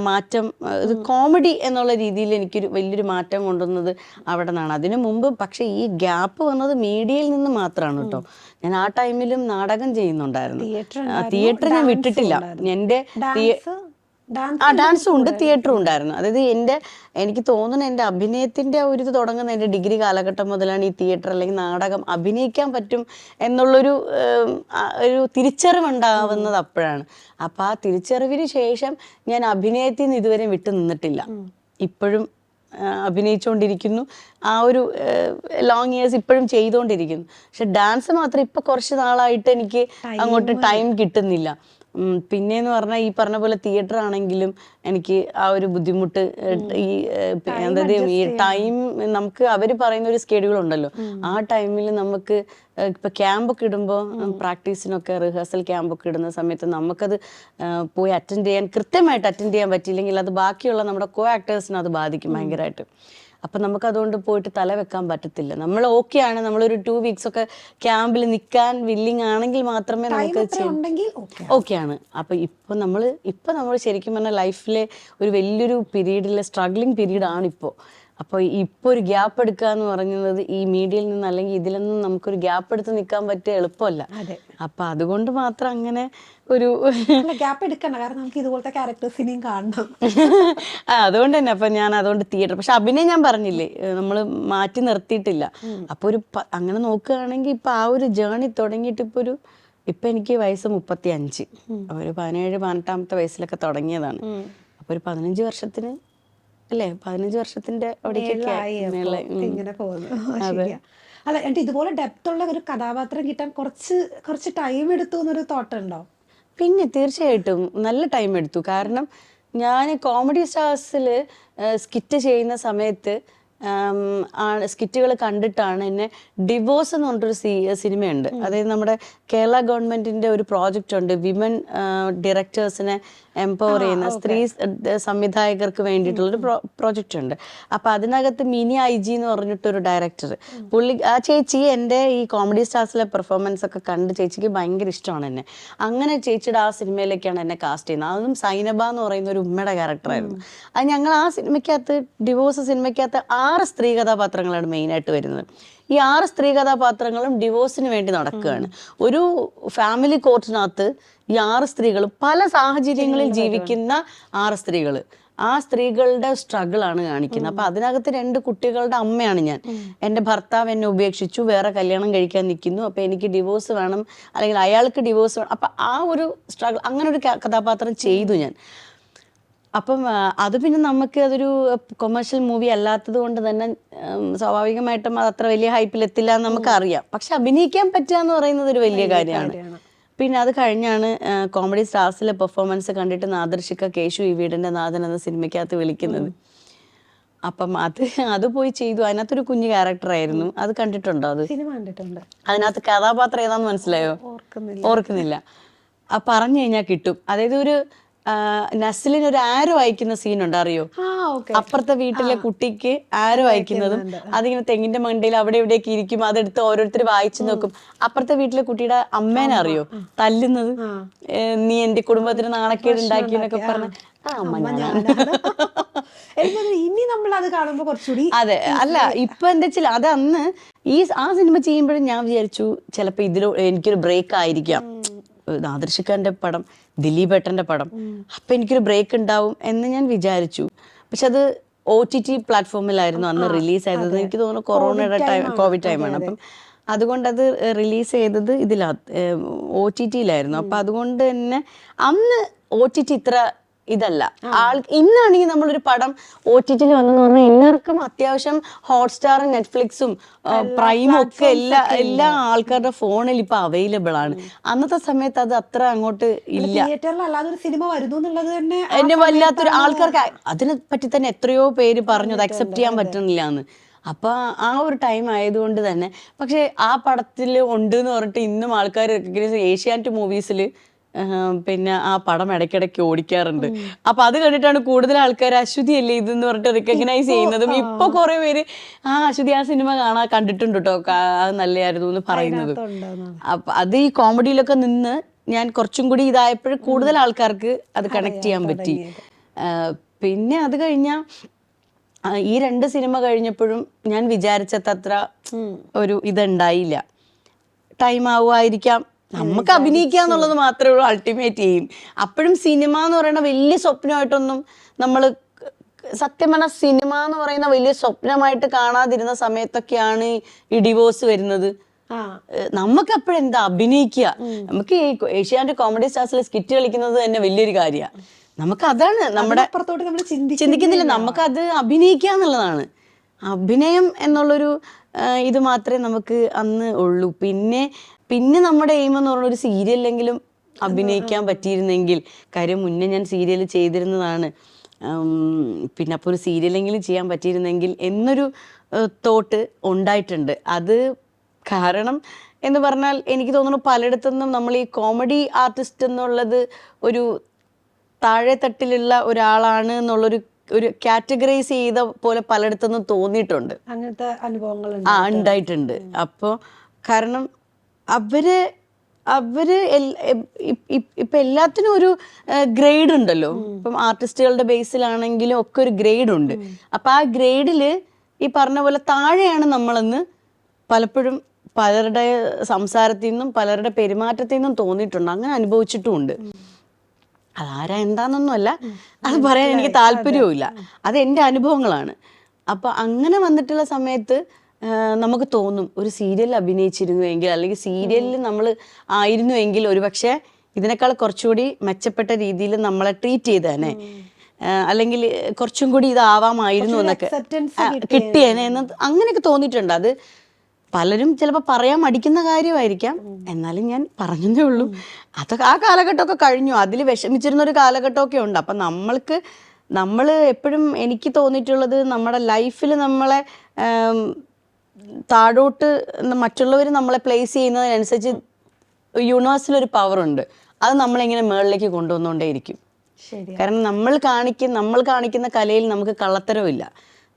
മാറ്റം, ഇത് കോമഡി എന്നുള്ള രീതിയിൽ എനിക്കൊരു വലിയൊരു മാറ്റം കൊണ്ടുവന്നത് അവിടെ നിന്നാണ്. അതിനു മുമ്പ് പക്ഷേ ഈ ഗ്യാപ്പ് വന്നത് മീഡിയയിൽ നിന്ന് മാത്രമാണ് കേട്ടോ. ഞാൻ ആ ടൈമിലും നാടകം ചെയ്യുന്നുണ്ടായിരുന്നു. തിയേറ്റർ ഞാൻ വിട്ടിട്ടില്ല. എൻ്റെ ഡാൻസും ഉണ്ട്, തിയേറ്ററും ഉണ്ടായിരുന്നു. അതായത് എനിക്ക് തോന്നുന്നു എൻ്റെ അഭിനയത്തിൻ്റെ ഒരു ഇത് തുടങ്ങുന്ന എൻ്റെ ഡിഗ്രി കാലഘട്ടം മുതലാണ്. ഈ തിയേറ്റർ അല്ലെങ്കിൽ നാടകം അഭിനയിക്കാൻ പറ്റും എന്നുള്ളൊരു തിരിച്ചറിവുണ്ടാവുന്നത് അപ്പോഴാണ്. അപ്പം ആ തിരിച്ചറിവിന് ശേഷം ഞാൻ അഭിനയത്തിൽ നിന്ന് ഇതുവരെ വിട്ടു നിന്നിട്ടില്ല. ഇപ്പോഴും അഭിനയിച്ചുകൊണ്ടിരിക്കുന്നു. ആ ഒരു ലോങ് ഇയേഴ്സ് ഇപ്പോഴും ചെയ്തുകൊണ്ടിരിക്കുന്നു. പക്ഷെ ഡാൻസ് മാത്രം ഇപ്പം കുറച്ച് നാളായിട്ട് എനിക്ക് അങ്ങോട്ട് ടൈം കിട്ടുന്നില്ല. പിന്നെയെന്ന് പറഞ്ഞാൽ ഈ പറഞ്ഞ പോലെ തിയേറ്റർ ആണെങ്കിലും എനിക്ക് ആ ഒരു ബുദ്ധിമുട്ട്, ഈ അതായത് ഈ ടൈം നമുക്ക് അവർ പറയുന്ന ഒരു സ്കെഡ്യൂൾ ഉണ്ടല്ലോ, ആ ടൈമിൽ നമുക്ക് ഇപ്പൊ ക്യാമ്പൊക്കെ ഇടുമ്പോൾ പ്രാക്ടീസിനൊക്കെ റിഹേഴ്സൽ ക്യാമ്പൊക്കെ ഇടുന്ന സമയത്ത് നമുക്കത് പോയി കൃത്യമായിട്ട് അറ്റൻഡ് ചെയ്യാൻ പറ്റിയില്ലെങ്കിൽ അത് ബാക്കിയുള്ള നമ്മുടെ കോ ആക്ടേഴ്സിനെ അത് ബാധിക്കും ഭയങ്കരമായിട്ട്. അപ്പം നമുക്കതുകൊണ്ട് പോയിട്ട് തല വെക്കാൻ പറ്റത്തില്ല. നമ്മൾ ഓക്കെയാണ്, നമ്മളൊരു 2 വീക്സ് ഒക്കെ ക്യാമ്പിൽ നിൽക്കാൻ വില്ലിങ് ആണെങ്കിൽ മാത്രമേ നമുക്ക് ഓക്കെയാണ്. അപ്പം ഇപ്പം നമ്മൾ ശരിക്കും പറഞ്ഞാൽ ലൈഫിലെ ഒരു വലിയൊരു പീരീഡിലെ സ്ട്രഗ്ലിംഗ് പീരീഡാണ് ഇപ്പോൾ. അപ്പോൾ ഇപ്പോൾ ഒരു ഗ്യാപ്പ് എടുക്കുക എന്ന് പറയുന്നത് ഈ മീഡിയയിൽ നിന്ന് അല്ലെങ്കിൽ ഇതിൽ നിന്നും നമുക്കൊരു ഗ്യാപ്പ് എടുത്ത് നിൽക്കാൻ പറ്റിയ എളുപ്പമല്ല. അപ്പം അതുകൊണ്ട് മാത്രം അങ്ങനെ ഒരു ഗ്യാപ്പ് എടുക്കണ്ട, കാരണം നമുക്ക് ഇതുപോലത്തെ ക്യാരക്ടേഴ്സിനെയും കാണണം. അതുകൊണ്ട് തന്നെ അപ്പം ഞാൻ അതുകൊണ്ട് തിയേറ്റർ, പക്ഷെ അഭിനയം ഞാൻ പറഞ്ഞില്ലേ നമ്മൾ മാറ്റി നിർത്തിയിട്ടില്ല. അപ്പോൾ അങ്ങനെ നോക്കുകയാണെങ്കിൽ ഇപ്പം ആ ഒരു ജേണി തുടങ്ങിയിട്ട് ഇപ്പം എനിക്ക് വയസ്സ് 35, ഒരു 17-18 വയസ്സിലൊക്കെ തുടങ്ങിയതാണ്. അപ്പോൾ ഒരു 15 വർഷത്തിന് അല്ലേ 15 വർഷത്തിന്റെ അവിടേക്കൊക്കെ ഇങ്ങനെ പോകുന്നു. ശരിയാ. അല്ല എന്നിട്ട് ഇതുപോലെ ഡെപ്ത് ഉള്ള ഒരു കഥാപാത്രം കിട്ടാൻ കുറച്ച് ടൈം എടുത്തു എന്നൊരു തോട്ടുണ്ടോ? പിന്നെ തീർച്ചയായിട്ടും നല്ല ടൈം എടുത്തു. കാരണം ഞാൻ കോമഡി സ്റ്റാർസിൽ സ്കിറ്റ് ചെയ്യുന്ന സമയത്ത് സ്കിറ്റുകൾ കണ്ടിട്ടാണ് എന്നെ ഡിവോഴ്സ് എന്ന് പറഞ്ഞിട്ടൊരു സിനിമയുണ്ട്. അതായത് നമ്മുടെ കേരള ഗവൺമെന്റിന്റെ ഒരു പ്രോജക്റ്റ് ഉണ്ട്, വിമൻ ഡയറക്ടേഴ്സിനെ എംപവർ ചെയ്യുന്ന സ്ത്രീ സംവിധായകർക്ക് വേണ്ടിയിട്ടുള്ളൊരു പ്രോജക്റ്റ് ഉണ്ട്. അപ്പൊ അതിനകത്ത് മിനി IG എന്ന് പറഞ്ഞിട്ടൊരു ഡയറക്ടർ, ആ ചേച്ചി എൻ്റെ ഈ കോമഡി സ്റ്റാർസിലെ പെർഫോമൻസ് ഒക്കെ കണ്ട് ചേച്ചിക്ക് ഭയങ്കര ഇഷ്ടമാണ് എന്നെ. അങ്ങനെ ചേച്ചിയുടെ ആ സിനിമയിലേക്കാണ് എന്നെ കാസ്റ്റ് ചെയ്യുന്നത്. അതും സൈനബ എന്ന് പറയുന്ന ഒരു ഉമ്മയുടെ ക്യാരക്ടറായിരുന്നു. അത് ഞങ്ങൾ ആ സിനിമയ്ക്കകത്ത്, ഡിവോഴ്സ് സിനിമയ്ക്കകത്ത് 6 സ്ത്രീ കഥാപാത്രങ്ങളാണ് മെയിനായിട്ട് വരുന്നത്. ഈ 6 സ്ത്രീ കഥാപാത്രങ്ങളും ഡിവോഴ്സിന് വേണ്ടി നടക്കുകയാണ്. ഒരു ഫാമിലി കോർട്ടിനകത്ത് ഈ 6 സ്ത്രീകളും പല സാഹചര്യങ്ങളിൽ ജീവിക്കുന്ന 6 സ്ത്രീകൾ, ആ സ്ത്രീകളുടെ സ്ട്രഗിൾ ആണ് കാണിക്കുന്നത്. അപ്പൊ അതിനകത്ത് 2 കുട്ടികളുടെ അമ്മയാണ് ഞാൻ. എൻ്റെ ഭർത്താവ് എന്നെ ഉപേക്ഷിച്ചു, വേറെ കല്യാണം കഴിക്കാൻ നിൽക്കുന്നു, അപ്പൊ എനിക്ക് ഡിവോഴ്സ് വേണം, അല്ലെങ്കിൽ അയാൾക്ക് ഡിവോഴ്സ് വേണം. അപ്പൊ ആ ഒരു സ്ട്രഗിൾ, അങ്ങനെ ഒരു കഥാപാത്രം ചെയ്തു ഞാൻ. അപ്പം അത് പിന്നെ നമുക്ക് അതൊരു കൊമേഴ്ഷ്യൽ മൂവി അല്ലാത്തത് കൊണ്ട് തന്നെ സ്വാഭാവികമായിട്ടും അത് അത്ര വലിയ ഹൈപ്പിലെത്തില്ല എന്ന് നമുക്കറിയാം. പക്ഷെ അഭിനയിക്കാൻ പറ്റുക എന്ന് പറയുന്നത് ഒരു വലിയ കാര്യമാണ്. പിന്നെ അത് കഴിഞ്ഞാണ് കോമഡി സ്റ്റാർസിലെ പെർഫോമൻസ് കണ്ടിട്ട് നാദർഷിക കേശു ഈ വീടിന്റെ നാഥൻ എന്ന സിനിമയ്ക്കകത്ത് വിളിക്കുന്നത്. അപ്പം അത് പോയി ചെയ്തു. അതിനകത്തൊരു കുഞ്ഞു ക്യാരക്ടറായിരുന്നു. അത് കണ്ടിട്ടുണ്ടോ? അത് സിനിമ കണ്ടിട്ടുണ്ട്. അതിനകത്ത് കഥാപാത്രം ഏതാന്ന് മനസ്സിലായോ? ഓർക്കുന്നില്ല. ആ പറഞ്ഞു കഴിഞ്ഞാൽ കിട്ടും. അതായത് ഒരു നസ്ലിന് ഒരു ആരോ അയക്കുന്ന സീനുണ്ട്, അറിയോ? അപ്പുറത്തെ വീട്ടിലെ കുട്ടിക്ക് ആരോ അയക്കുന്നതും, അതിങ്ങനെ തെങ്ങിന്റെ മണ്ടയിൽ അവിടെ ഇവിടെയൊക്കെ ഇരിക്കും, അതെടുത്ത് ഓരോരുത്തർ വായിച്ചു നോക്കും. അപ്പുറത്തെ വീട്ടിലെ കുട്ടിയുടെ അമ്മേനെ അറിയോ തല്ലുന്നത്? നീ എന്റെ കുടുംബത്തിന് നാണക്കേട് ഉണ്ടാക്കി എന്നൊക്കെ പറഞ്ഞ ഇനി നമ്മൾ അത് കാണുമ്പോ കുറച്ചുകൂടി. അതെ, അല്ല ഇപ്പൊ എന്താ വെച്ചാൽ അത് അന്ന് ആ സിനിമ ചെയ്യുമ്പോഴും ഞാൻ വിചാരിച്ചു ചിലപ്പോ ഇതിൽ എനിക്കൊരു ബ്രേക്ക് ആയിരിക്കാം. നാദർഷിക്കാന്റെ പടം, ദിലീപ് ഏട്ടന്റെ പടം, അപ്പൊ എനിക്കൊരു ബ്രേക്ക് ഉണ്ടാവും എന്ന് ഞാൻ വിചാരിച്ചു. പക്ഷെ അത് OTT പ്ലാറ്റ്ഫോമിലായിരുന്നു അന്ന് റിലീസ് ചെയ്തത്. എനിക്ക് തോന്നുന്നു കൊറോണയുടെ ടൈം, കോവിഡ് ടൈമാണ്. അപ്പം അതുകൊണ്ട് അത് റിലീസ് ചെയ്തത് OTT-യിലായിരുന്നു. അപ്പൊ അതുകൊണ്ട് തന്നെ അന്ന് OTT ഇത്ര ഇതല്ല. ഇന്നാണെങ്കിൽ നമ്മളൊരു പടം OTT-യിൽ വന്നെന്ന് പറഞ്ഞാൽ എല്ലാവർക്കും അത്യാവശ്യം ഹോട്ട്സ്റ്റാറും നെറ്റ്ഫ്ലിക്സും പ്രൈമും ഒക്കെ എല്ലാ ആൾക്കാരുടെ ഫോണിൽ ഇപ്പൊ അവൈലബിൾ ആണ്. അന്നത്തെ സമയത്ത് അത് അത്ര അങ്ങോട്ട് ഇല്ല. എന്നെ വല്ലാത്തൊരു ആൾക്കാർക്ക് അതിനെ പറ്റി തന്നെ എത്രയോ പേര് പറഞ്ഞു അത് അക്സെപ്റ്റ് ചെയ്യാൻ പറ്റുന്നില്ല എന്ന്. അപ്പൊ ആ ഒരു ടൈം ആയതുകൊണ്ട് തന്നെ. പക്ഷെ ആ പടത്തിൽ ഉണ്ട് എന്ന് പറഞ്ഞിട്ട് ഇന്നും ആൾക്കാർ ഏഷ്യാനെറ്റ് മൂവീസിൽ പിന്നെ ആ പടം ഇടയ്ക്കിടയ്ക്ക് ഓടിക്കാറുണ്ട്. അപ്പൊ അത് കണ്ടിട്ടാണ് കൂടുതൽ ആൾക്കാർ അശ്വതി അല്ലേ ഇതെന്ന് പറഞ്ഞിട്ട് റെക്കഗ്നൈസ് ചെയ്യുന്നതും. ഇപ്പൊ കുറെ പേര് അശ്വതി ആ സിനിമ കണ്ടിട്ടുണ്ട് കേട്ടോ, അത് നല്ലതായിരുന്നു എന്ന് പറയുന്നതും. അപ്പൊ അത് ഈ കോമഡിയിലൊക്കെ നിന്ന് ഞാൻ കുറച്ചും കൂടി ഇതായപ്പോഴും കൂടുതൽ ആൾക്കാർക്ക് അത് കണക്ട് ചെയ്യാൻ പറ്റി. പിന്നെ അത് കഴിഞ്ഞ ഈ 2 സിനിമ കഴിഞ്ഞപ്പോഴും ഞാൻ വിചാരിച്ചത്ര ഒരു ഇതുണ്ടായില്ല. ടൈം ആവുമായിരിക്കാം, നമുക്ക് അഭിനയിക്കുക എന്നുള്ളത് മാത്രമേ ഉള്ളൂ അൾട്ടിമേറ്റ് ചെയ്യും. അപ്പോഴും സിനിമ എന്ന് പറയുന്ന വലിയ സ്വപ്നമായിട്ടൊന്നും നമ്മൾ, സത്യം പറഞ്ഞാൽ സിനിമ എന്ന് പറയുന്ന വലിയ സ്വപ്നമായിട്ട് കാണാതിരുന്ന സമയത്തൊക്കെയാണ് ഈ ഡിവോഴ്സ് വരുന്നത്. നമുക്ക് അപ്പോഴെന്താ അഭിനയിക്കുക, നമുക്ക് ഈ ഏഷ്യാനെറ്റ് കോമഡി സ്റ്റാർസിലെ സ്കിറ്റ് കളിക്കുന്നത് തന്നെ വലിയൊരു കാര്യമാണ്. നമുക്ക് അതാണ് നമ്മുടെ ചിന്തിക്കുന്നില്ല, നമുക്കത് അഭിനയിക്കുക എന്നുള്ളതാണ്. അഭിനയം എന്നുള്ളൊരു ഇത് മാത്രമേ നമുക്ക് അന്ന് ഉള്ളൂ. പിന്നെ നമ്മുടെ എയിം എന്ന് പറഞ്ഞ ഒരു സീരിയലിലെങ്കിലും അഭിനയിക്കാൻ പറ്റിയിരുന്നെങ്കിൽ, കാര്യം മുന്നേ ഞാൻ സീരിയൽ ചെയ്തിരുന്നതാണ്, പിന്നെ അപ്പോൾ ഒരു സീരിയലെങ്കിലും ചെയ്യാൻ പറ്റിയിരുന്നെങ്കിൽ എന്നൊരു തോട്ട് ഉണ്ടായിട്ടുണ്ട്. അത് കാരണം എന്ന് പറഞ്ഞാൽ എനിക്ക് തോന്നുന്നു പലയിടത്തുനിന്നും നമ്മൾ ഈ കോമഡി ആർട്ടിസ്റ്റ് എന്നുള്ളത് ഒരു താഴെ തട്ടിലുള്ള ഒരാളാണ് എന്നുള്ളൊരു കാറ്റഗറൈസ് ചെയ്ത പോലെ പലയിടത്തുനിന്നും തോന്നിയിട്ടുണ്ട്. അങ്ങനത്തെ അനുഭവങ്ങൾ ഉണ്ടായിട്ടുണ്ട്. അപ്പോൾ കാരണം അവര് ഇപ്പൊ എല്ലാത്തിനും ഒരു ഗ്രേഡ് ഉണ്ടല്ലോ. ഇപ്പം ആർട്ടിസ്റ്റുകളുടെ ബേസിലാണെങ്കിലും ഒക്കെ ഒരു ഗ്രേഡ് ഉണ്ട്. അപ്പൊ ആ ഗ്രേഡില് ഈ പറഞ്ഞ പോലെ താഴെയാണ് നമ്മളെന്ന് പലപ്പോഴും പലരുടെ സംസാരത്തിൽ നിന്നും പലരുടെ പെരുമാറ്റത്തിൽ നിന്നും തോന്നിയിട്ടുണ്ട്, അങ്ങനെ അനുഭവിച്ചിട്ടുമുണ്ട്. അതാരാ എന്താന്നൊന്നുമല്ല, അത് പറയാൻ എനിക്ക് താല്പര്യവുമില്ല, അത് എൻ്റെ അനുഭവങ്ങളാണ്. അപ്പൊ അങ്ങനെ വന്നിട്ടുള്ള സമയത്ത് നമുക്ക് തോന്നും ഒരു സീരിയലിൽ അഭിനയിച്ചിരുന്നുവെങ്കിൽ, അല്ലെങ്കിൽ സീരിയലിൽ നമ്മൾ ആയിരുന്നുവെങ്കിൽ ഒരുപക്ഷെ ഇതിനേക്കാൾ കുറച്ചുകൂടി മെച്ചപ്പെട്ട രീതിയിൽ നമ്മളെ ട്രീറ്റ് ചെയ്തേനെ. അല്ലെങ്കിൽ കുറച്ചും കൂടി ഇതാവാമായിരുന്നു എന്നൊക്കെ കിട്ടിയേനെ എന്ന് അങ്ങനെയൊക്കെ തോന്നിയിട്ടുണ്ട്. അത് പലരും ചിലപ്പോൾ പറയാൻ മടിക്കുന്ന കാര്യമായിരിക്കാം, എന്നാലും ഞാൻ പറഞ്ഞതേ ഉള്ളൂ. അതൊക്കെ ആ കാലഘട്ടമൊക്കെ കഴിഞ്ഞു. അതിൽ വിഷമിച്ചിരുന്നൊരു കാലഘട്ടമൊക്കെ ഉണ്ട്. അപ്പം നമ്മൾ എപ്പോഴും എനിക്ക് തോന്നിയിട്ടുള്ളത് നമ്മുടെ ലൈഫിൽ നമ്മളെ താഴോട്ട് മറ്റുള്ളവർ നമ്മളെ പ്ലേസ് ചെയ്യുന്നതിനനുസരിച്ച് യൂണിവേഴ്സിലൊരു പവറുണ്ട്. അത് നമ്മളിങ്ങനെ മുകളിലേക്ക് കൊണ്ടുവന്നുകൊണ്ടേയിരിക്കും. കാരണം നമ്മൾ കാണിക്കുന്ന കലയിൽ നമുക്ക് കള്ളത്തരമില്ല.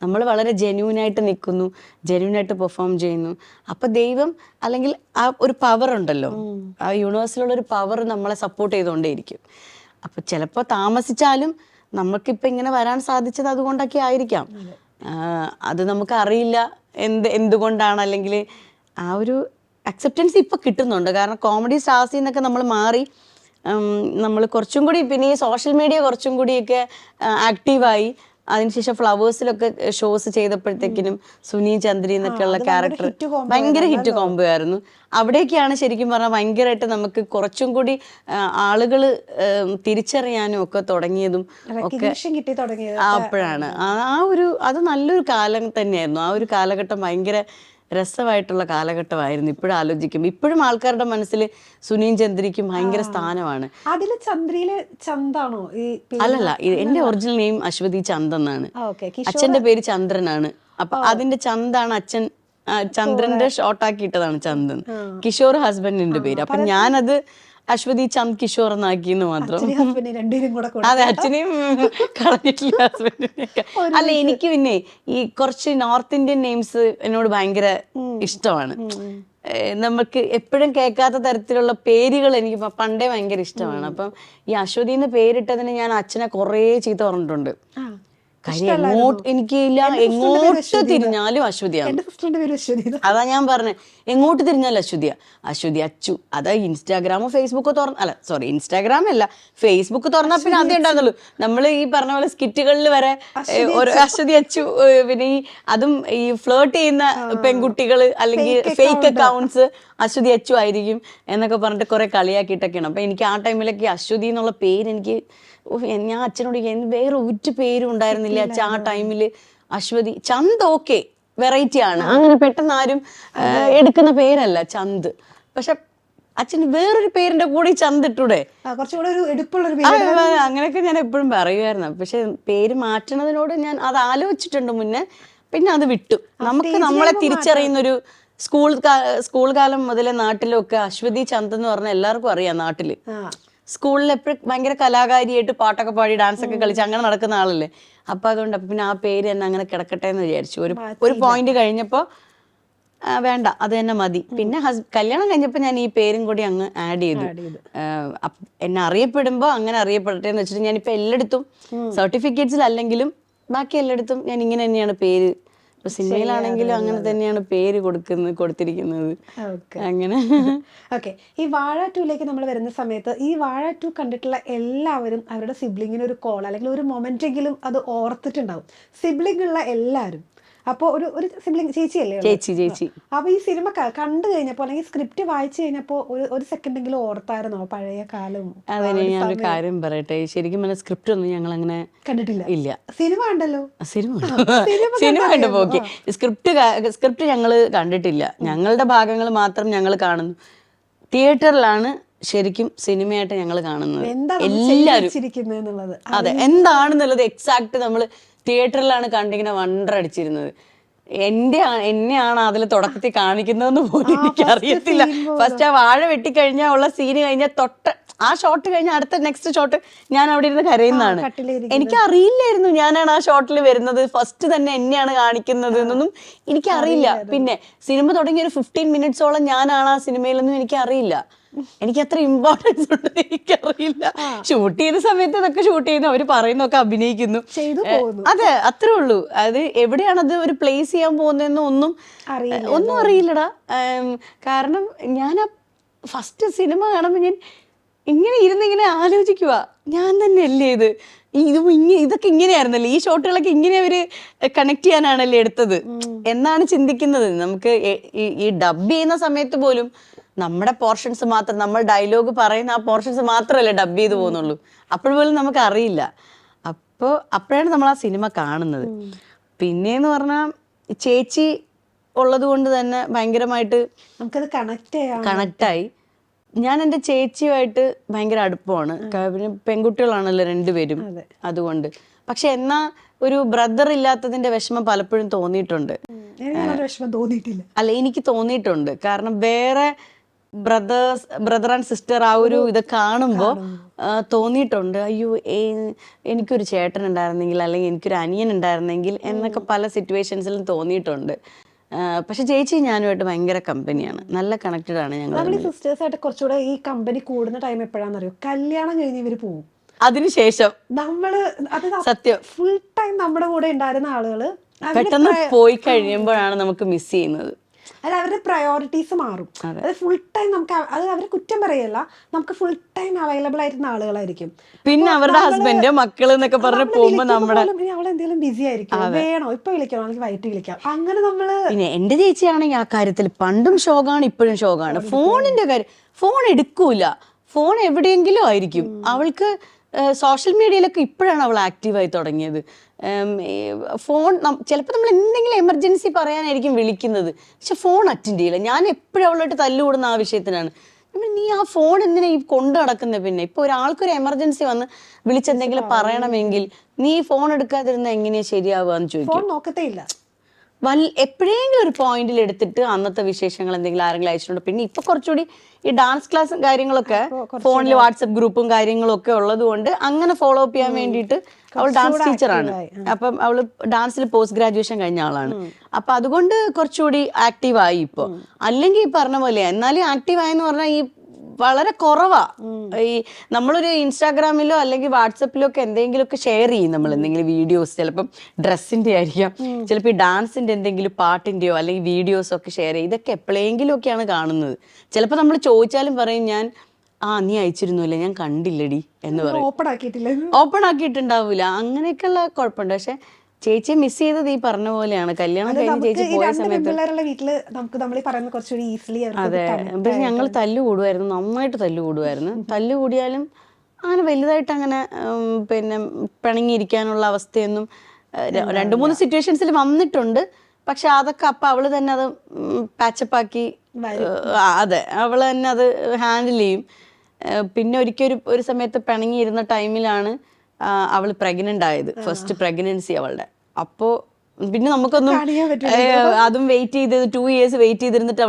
നമ്മൾ വളരെ ജെന്യൂനായിട്ട് നിൽക്കുന്നു, ജെന്യൂനായിട്ട് പെർഫോം ചെയ്യുന്നു. അപ്പം ദൈവം അല്ലെങ്കിൽ ആ ഒരു പവർ ഉണ്ടല്ലോ, ആ യൂണിവേഴ്സിലുള്ളൊരു പവർ നമ്മളെ സപ്പോർട്ട് ചെയ്തുകൊണ്ടേയിരിക്കും. അപ്പം ചിലപ്പോൾ താമസിച്ചാലും നമുക്കിപ്പോൾ ഇങ്ങനെ വരാൻ സാധിച്ചത് അതുകൊണ്ടൊക്കെ ആയിരിക്കാം. അത് നമുക്കറിയില്ല എന്തുകൊണ്ടാണ്. അല്ലെങ്കിൽ ആ ഒരു അക്സെപ്റ്റൻസ് ഇപ്പം കിട്ടുന്നുണ്ട്. കാരണം കോമഡി സ്റ്റാർസിൽ നിന്നൊക്കെ നമ്മൾ മാറി നമ്മൾ കുറച്ചും കൂടി പിന്നെ ഈ സോഷ്യൽ മീഡിയ കുറച്ചും കൂടിയൊക്കെ ആക്റ്റീവായി. അതിനുശേഷം ഫ്ലവേഴ്സിലൊക്കെ ഷോസ് ചെയ്തപ്പോഴത്തേക്കിനും സുനി ചന്ദ്രി എന്നൊക്കെയുള്ള ക്യാരക്ടർ ഭയങ്കര ഹിറ്റ് കോംബോ ആയിരുന്നു. അവിടെയൊക്കെയാണ് ശരിക്കും പറഞ്ഞാൽ ഭയങ്കരമായിട്ട് നമുക്ക് കുറച്ചും കൂടി ആളുകൾ തിരിച്ചറിയാനും ഒക്കെ തുടങ്ങിയതും ഒക്കെ അപ്പോഴാണ്. അത് നല്ലൊരു കാലം തന്നെയായിരുന്നു. ആ ഒരു കാലഘട്ടം ഭയങ്കര രസമായിട്ടുള്ള കാലഘട്ടമായിരുന്നു. ഇപ്പോഴും ആലോചിക്കും, ഇപ്പോഴും ആൾക്കാരുടെ മനസ്സിൽ സുനിയും ചന്ദ്രിക്കും ഭയങ്കര സ്ഥാനമാണ്. അല്ലല്ല, എന്റെ ഒറിജിനൽ നെയിം അശ്വതി ചന്ദ് എന്നാണ്. അച്ഛന്റെ പേര് ചന്ദ്രനാണ്. അപ്പൊ അതിന്റെ ചന്താണ് അച്ഛൻ ചന്ദ്രന്റെ ഷോർട്ടാക്കിയിട്ടതാണ് ചന്ദൻ. കിഷോർ ഹസ്ബൻഡിന്റെ പേര്. അപ്പൊ ഞാനത് അശ്വതി ചന്ദ് കിഷോർ എന്നാക്കിന്ന് മാത്രം. അതെ, അച്ഛനെയും കളഞ്ഞിട്ടില്ല, ഹസ്ബൻഡിനെയൊക്കെ. അല്ല, എനിക്ക് പിന്നെ ഈ കുറച്ച് നോർത്ത് ഇന്ത്യൻ നെയിംസ് എന്നോട് ഭയങ്കര ഇഷ്ടമാണ്. നമുക്ക് എപ്പോഴും കേൾക്കാത്ത തരത്തിലുള്ള പേരുകൾ എനിക്ക് പണ്ടേ ഭയങ്കര ഇഷ്ടമാണ്. അപ്പം ഈ അശ്വതി എന്ന് പേരിട്ടതിന് ഞാൻ അച്ഛനെ കുറേ ചീത്ത പറഞ്ഞിട്ടുണ്ട്. കാര്യം എങ്ങോട്ട് തിരിഞ്ഞാലും അശ്വതിയാണ്. അതാ ഞാൻ പറഞ്ഞത്, എങ്ങോട്ട് തിരിഞ്ഞാലും അശ്വതി അച്ചു. അത് ഇൻസ്റ്റാഗ്രാമോ ഫേസ്ബുക്കോ ഇൻസ്റ്റാഗ്രാം അല്ല, ഫേസ്ബുക്ക് തുറന്നാൽ പിന്നെ അതേ ഉണ്ടാകുന്നുള്ളൂ. നമ്മൾ ഈ പറഞ്ഞ പോലെ സ്കിറ്റുകളിൽ വരെ അശ്വതി അച്ചു. പിന്നെ അതും ഈ ഫ്ലേർട്ട് ചെയ്യുന്ന പെൺകുട്ടികൾ അല്ലെങ്കിൽ ഫേക്ക് അക്കൗണ്ട്സ് അശ്വതി അച്ചു ആയിരിക്കും എന്നൊക്കെ പറഞ്ഞിട്ട് കുറെ കളിയാക്കിയിട്ടൊക്കെയാണ്. അപ്പൊ എനിക്ക് ആ ടൈമിലൊക്കെ അശ്വതി എന്നുള്ള പേര് എനിക്ക് ഞാൻ അച്ഛനോട് വേറെ ഒരു പേരും ഉണ്ടായിരുന്നില്ല അച്ഛൻ ആ ടൈമില്. അശ്വതി ചന്ദ് ഓക്കെ, വെറൈറ്റി ആണ്, അങ്ങനെ പെട്ടെന്ന് ആരും എടുക്കുന്ന പേരല്ല ചന്ദ്. പക്ഷെ അച്ഛന് വേറൊരു പേരിന്റെ കൂടെ ചന്ദ് ഇട്ടൂടെ, അങ്ങനെയൊക്കെ ഞാൻ എപ്പോഴും പറയുമായിരുന്നു. പക്ഷെ പേര് മാറ്റണതിനോട് ഞാൻ അത് ആലോചിച്ചിട്ടുണ്ട് മുന്നേ, പിന്നെ അത് വിട്ടു. നമുക്ക് നമ്മളെ തിരിച്ചറിയുന്നൊരു സ്കൂൾ കാലം മുതലേ നാട്ടിലൊക്കെ അശ്വതി ചന്ദ് എന്ന് പറഞ്ഞാൽ എല്ലാവർക്കും അറിയാം. നാട്ടില് സ്കൂളിൽ എപ്പോഴും ഭയങ്കര കലാകാരിയായിട്ട് പാട്ടൊക്കെ പാടി ഡാൻസ് ഒക്കെ കളിച്ച് അങ്ങനെ നടക്കുന്ന ആളല്ലേ. അപ്പൊ അതുകൊണ്ട് പിന്നെ ആ പേര് തന്നെ അങ്ങനെ കിടക്കട്ടെ എന്ന് വിചാരിച്ചു. ഒരു പോയിന്റ് കഴിഞ്ഞപ്പോ വേണ്ട, അത് തന്നെ മതി. പിന്നെ കല്യാണം കഴിഞ്ഞപ്പോ ഞാൻ ഈ പേരും കൂടി അങ്ങ് ആഡ് ചെയ്തു. എന്നെ അറിയപ്പെടുമ്പോ അങ്ങനെ അറിയപ്പെടട്ടെ എന്ന് വെച്ചിട്ട് ഞാനിപ്പോ എല്ലായിടത്തും സർട്ടിഫിക്കറ്റ്സിൽ അല്ലെങ്കിലും ബാക്കി എല്ലായിടത്തും ഞാൻ ഇങ്ങനെ തന്നെയാണ് പേര്. സിനിമയിലാണെങ്കിലും അങ്ങനെ തന്നെയാണ് പേര് കൊടുത്തിരിക്കുന്നത്. അങ്ങനെ ഓക്കെ. ഈ വാഴ 2ലേക്ക് നമ്മൾ വരുന്ന സമയത്ത് ഈ വാഴ 2 കണ്ടിട്ടുള്ള എല്ലാവരും അവരുടെ സിബ്ലിങ്ങിന് ഒരു കോൾ അല്ലെങ്കിൽ ഒരു മൊമെന്റെങ്കിലും അത് ഓർത്തിട്ടുണ്ടാവും, സിബ്ലിംഗ് ഉള്ള എല്ലാവരും. അപ്പോൾ ഒരു സിബ്ലിംഗ് ചേച്ചിയല്ലേ? ചേച്ചി. അപ്പൊ ഈ സിനിമ കണ്ടു കഴിഞ്ഞപ്പോ അല്ലെങ്കിൽ സ്ക്രിപ്റ്റ് വായിച്ചു കഴിഞ്ഞപ്പോ ഒരു സെക്കൻഡെങ്കിലും ഓർത്തായിരുന്നോ പഴയ കാലം? അതെ, ഞാനൊരു കാര്യം പറയട്ടെ. ശരിക്കും പറഞ്ഞ സ്ക്രിപ്റ്റ് ഒന്നും ഞങ്ങൾ അങ്ങനെ കണ്ടിട്ടില്ല. ഇല്ല. സിനിമ ഉണ്ടല്ലോ, സിനിമ കണ്ടപ്പോ ഓക്കെ. സ്ക്രിപ്റ്റ് ഞങ്ങൾ കണ്ടിട്ടില്ല. ഞങ്ങളുടെ ഭാഗങ്ങൾ മാത്രം ഞങ്ങൾ കാണുന്നു. തിയേറ്ററിലാണ് ശരിക്കും സിനിമയായിട്ട് ഞങ്ങൾ കാണുന്നത്. എല്ലാവരും അതെ എന്താണെന്നുള്ളത് എക്സാക്ട് നമ്മൾ തിയേറ്ററിലാണ് കണ്ടിങ്ങനെ വണ്ടടിച്ചിരുന്നത്. എന്നെയാണ് അതിൽ തുടക്കത്തിൽ കാണിക്കുന്നതെന്ന് പോലും എനിക്ക് അറിയത്തില്ല. ഫസ്റ്റ് ആ വാഴ വെട്ടിക്കഴിഞ്ഞാൽ ഉള്ള സീന് കഴിഞ്ഞാൽ ആ ഷോട്ട് കഴിഞ്ഞാൽ അടുത്ത നെക്സ്റ്റ് ഷോട്ട് ഞാൻ അവിടെ ഇരുന്ന് കരയുന്നതാണ്. എനിക്ക് അറിയില്ലായിരുന്നു ഞാനാണ് ആ ഷോട്ടിൽ വരുന്നത്, ഫസ്റ്റ് തന്നെ എന്നെയാണ് കാണിക്കുന്നത് എന്നൊന്നും എനിക്കറിയില്ല. പിന്നെ സിനിമ തുടങ്ങി ഒരു 15 മിനിറ്റ്സോളം ഞാനാണ് ആ സിനിമയിലൊന്നും എനിക്കറിയില്ല. എനിക്ക് അത്ര ഇമ്പോർട്ടൻസ് ഉണ്ടെന്ന് എനിക്കറിയില്ല. ഷൂട്ട് ചെയ്ത സമയത്ത് ഇതൊക്കെ ഷൂട്ട് ചെയ്യുന്നു, അവര് പറയുന്നൊക്കെ അഭിനയിക്കുന്നു, അതെ അത്രേ ഉള്ളൂ. അത് എവിടെയാണത് ഒരു പ്ലേസ് ചെയ്യാൻ പോകുന്നതെന്ന് ഒന്നും അറിയില്ലടാ. കാരണം ഞാൻ ഫസ്റ്റ് സിനിമ കാണുമ്പോൾ ഞാൻ ഇങ്ങനെ ആലോചിക്കുക, ഞാൻ തന്നെ അല്ലേ ഇതൊക്കെ ഇങ്ങനെയായിരുന്നല്ലേ, ഈ ഷോട്ടുകളൊക്കെ ഇങ്ങനെ അവര് കണക്ട് ചെയ്യാനാണല്ലേ എടുത്തത് എന്നാണ് ചിന്തിക്കുന്നത്. നമുക്ക് ഈ ഡബ് ചെയ്യുന്ന സമയത്ത് പോലും നമ്മുടെ പോർഷൻസ് മാത്രം, നമ്മൾ ഡയലോഗ് പറയുന്ന ആ പോർഷൻസ് മാത്രമല്ലേ ഡബ് ചെയ്ത് പോകുന്നുള്ളൂ. അപ്പോഴും പോലും നമുക്ക് അറിയില്ല. അപ്പോൾ അപ്പോഴാണ് നമ്മൾ ആ സിനിമ കാണുന്നത്. പിന്നെയെന്ന് പറഞ്ഞാൽ ചേച്ചി ഉള്ളത് കൊണ്ട് തന്നെ ഭയങ്കരമായിട്ട് നമുക്കത് കണക്റ്റായി. ഞാൻ എൻ്റെ ചേച്ചിയുമായിട്ട് ഭയങ്കര അടുപ്പമാണ്. പിന്നെ പെൺകുട്ടികളാണല്ലോ രണ്ടുപേരും, അതുകൊണ്ട്. പക്ഷെ എന്നാ ഒരു ബ്രദർ ഇല്ലാത്തതിന്റെ വിഷമം പലപ്പോഴും തോന്നിയിട്ടുണ്ട്. അല്ല, എനിക്ക് തോന്നിയിട്ടുണ്ട്. കാരണം വേറെ ബ്രദർ ആൻഡ് സിസ്റ്റർ ആ ഒരു ഇത് കാണുമ്പോൾ തോന്നിയിട്ടുണ്ട്, അയ്യോ എനിക്കൊരു ചേട്ടൻ ഉണ്ടായിരുന്നെങ്കിൽ, അല്ലെങ്കിൽ എനിക്കൊരു അനിയൻ ഉണ്ടായിരുന്നെങ്കിൽ എന്നൊക്കെ പല സിറ്റുവേഷൻസിലും തോന്നിയിട്ടുണ്ട്. പക്ഷെ ചേച്ചി ഞാനുമായിട്ട് ഭയങ്കര കമ്പനിയാണ്, നല്ല കണക്റ്റഡ് ആണ് ഞങ്ങൾ. സിസ്റ്റേഴ്സായിട്ട് കുറച്ചുകൂടെ ഈ കമ്പനി കൂടുന്ന ടൈം എപ്പോഴാണെന്നറിയോ? കല്യാണം കഴിഞ്ഞ് ഇവര് പോകും. അതിനുശേഷം നമ്മള് സത്യം ഫുൾ ടൈം നമ്മുടെ കൂടെ ഉണ്ടായിരുന്ന ആളുകള് പെട്ടെന്ന് പോയി കഴിയുമ്പോഴാണ് നമുക്ക് മിസ് ചെയ്യുന്നത്. അത് അവരുടെ പ്രയോറിറ്റീസ് മാറും. അത് ഫുൾ ടൈം നമുക്ക് അത് അവരെ കുറ്റം പറയല്ല, നമുക്ക് ഫുൾ ടൈം അവൈലബിൾ ആയിരുന്ന ആളുകളായിരിക്കും. പിന്നെ അവരുടെ ഹസ്ബൻഡ് മക്കള് എന്നൊക്കെ പറഞ്ഞ് പോകുമ്പോ നമ്മുടെ അവളെന്തെങ്കിലും ബിസി ആയിരിക്കും, വേണോ ഇപ്പൊ വിളിക്കണോ അല്ലെങ്കിൽ വൈകിട്ട് വിളിക്കാം, അങ്ങനെ നമ്മള്. പിന്നെ എന്റെ ചേച്ചിയാണെങ്കിൽ ആ കാര്യത്തിൽ പണ്ടും ഷോക്കാണ്, ഇപ്പോഴും ഷോക്കാണ്. ഫോണിന്റെ കാര്യം, ഫോൺ എടുക്കൂല, ഫോൺ എവിടെയെങ്കിലും ആയിരിക്കും. അവൾക്ക് സോഷ്യൽ മീഡിയയിലൊക്കെ ഇപ്പോഴാണ് അവൾ ആക്റ്റീവായി തുടങ്ങിയത്. ഫോൺ ചിലപ്പോൾ നമ്മൾ എന്തെങ്കിലും എമർജൻസി പറയാനായിരിക്കും വിളിക്കുന്നത്, പക്ഷെ ഫോൺ അറ്റൻഡ് ചെയ്യില്ല. ഞാൻ എപ്പോഴും അവളായിട്ട് തല്ലുകൂടുന്ന ആ വിഷയത്തിനാണ്. നീ ആ ഫോൺ എന്തിനാ ഈ കൊണ്ടു നടക്കുന്നത്? പിന്നെ ഇപ്പോൾ ഒരാൾക്കൊരു എമർജൻസി വന്ന് വിളിച്ചെന്തെങ്കിലും പറയണമെങ്കിൽ നീ ഫോൺ എടുക്കാതിരുന്ന എങ്ങനെയാ ശരിയാവുക എന്ന് ചോദിക്കും. നോക്കത്തേ ഇല്ല. എപ്പോഴെങ്കിലും ഒരു പോയിന്റിൽ എടുത്തിട്ട് അന്നത്തെ വിശേഷങ്ങൾ എന്തെങ്കിലും ആരെങ്കിലും അയച്ചിട്ടുണ്ട്. പിന്നെ ഇപ്പൊ കുറച്ചുകൂടി ഈ ഡാൻസ് ക്ലാസ്സും കാര്യങ്ങളൊക്കെ ഫോണിൽ വാട്സപ്പ് ഗ്രൂപ്പും കാര്യങ്ങളും ഒക്കെ ഉള്ളത് കൊണ്ട് അങ്ങനെ ഫോളോ അപ്പ് ചെയ്യാൻ വേണ്ടിയിട്ട് അവൾ ഡാൻസ് ടീച്ചറാണ്. അപ്പം അവള് ഡാൻസിൽ പോസ്റ്റ് ഗ്രാജുവേഷൻ കഴിഞ്ഞ ആളാണ്. അപ്പൊ അതുകൊണ്ട് കുറച്ചുകൂടി ആക്റ്റീവായി ഇപ്പൊ. അല്ലെങ്കിൽ ഈ പറഞ്ഞ പോലെ എന്നാലും ആക്റ്റീവായെന്ന് പറഞ്ഞാൽ ഈ വളരെ കുറവാ. ഈ നമ്മളൊരു ഇൻസ്റ്റാഗ്രാമിലോ അല്ലെങ്കിൽ വാട്സപ്പിലോ ഒക്കെ എന്തെങ്കിലുമൊക്കെ ഷെയർ ചെയ്യും നമ്മൾ, എന്തെങ്കിലും വീഡിയോസ്, ചിലപ്പം ഡ്രസ്സിന്റെ ആയിരിക്കാം, ചിലപ്പോൾ ഈ ഡാൻസിന്റെ എന്തെങ്കിലും പാട്ടിന്റെയോ അല്ലെങ്കിൽ വീഡിയോസോ ഒക്കെ ഷെയർ ചെയ്യും. ഇതൊക്കെ എപ്പോഴെങ്കിലും ഒക്കെയാണ് കാണുന്നത്. ചിലപ്പോൾ നമ്മൾ ചോദിച്ചാലും പറയും, ഞാൻ നീ അയച്ചിരുന്നില്ലേ, ഞാൻ കണ്ടില്ലടി എന്ന് പറയും. ഓപ്പൺ ആക്കിയിട്ടുണ്ടാവൂല. അങ്ങനെയൊക്കെയുള്ള കുഴപ്പമുണ്ട്. പക്ഷെ ചേച്ചിയെ മിസ് ചെയ്തത് ഈ പറഞ്ഞ പോലെയാണ്. കല്യാണം കഴിഞ്ഞ് ചേച്ചി പോയ സമയത്ത് അതെ, പക്ഷെ ഞങ്ങൾ തല്ലുകൂടുമായിരുന്നു, നന്നായിട്ട് തല്ലുകൂടുമായിരുന്നു. തല്ലുകൂടിയാലും അങ്ങനെ വലുതായിട്ട് അങ്ങനെ പിന്നെ പിണങ്ങിയിരിക്കാനുള്ള അവസ്ഥയൊന്നും 2-3 സിറ്റുവേഷൻസിൽ വന്നിട്ടുണ്ട്. പക്ഷെ അതൊക്കെ അപ്പൊ അവള് തന്നെ അത് പാച്ചപ്പാക്കി, അതെ അവള് തന്നെ അത് ഹാൻഡിൽ ചെയ്യും. പിന്നെ ഒരു സമയത്ത് പിണങ്ങിയിരുന്ന ടൈമിലാണ് അവൾ പ്രഗ്നന്റ് ആയത്, ഫസ്റ്റ് പ്രഗ്നൻസി അവളുടെ. അപ്പോ പിന്നെ നമുക്കൊന്നും അതും വെയിറ്റ് ചെയ്ത് 2 years വെയിറ്റ് ചെയ്തിരുന്നിട്ട്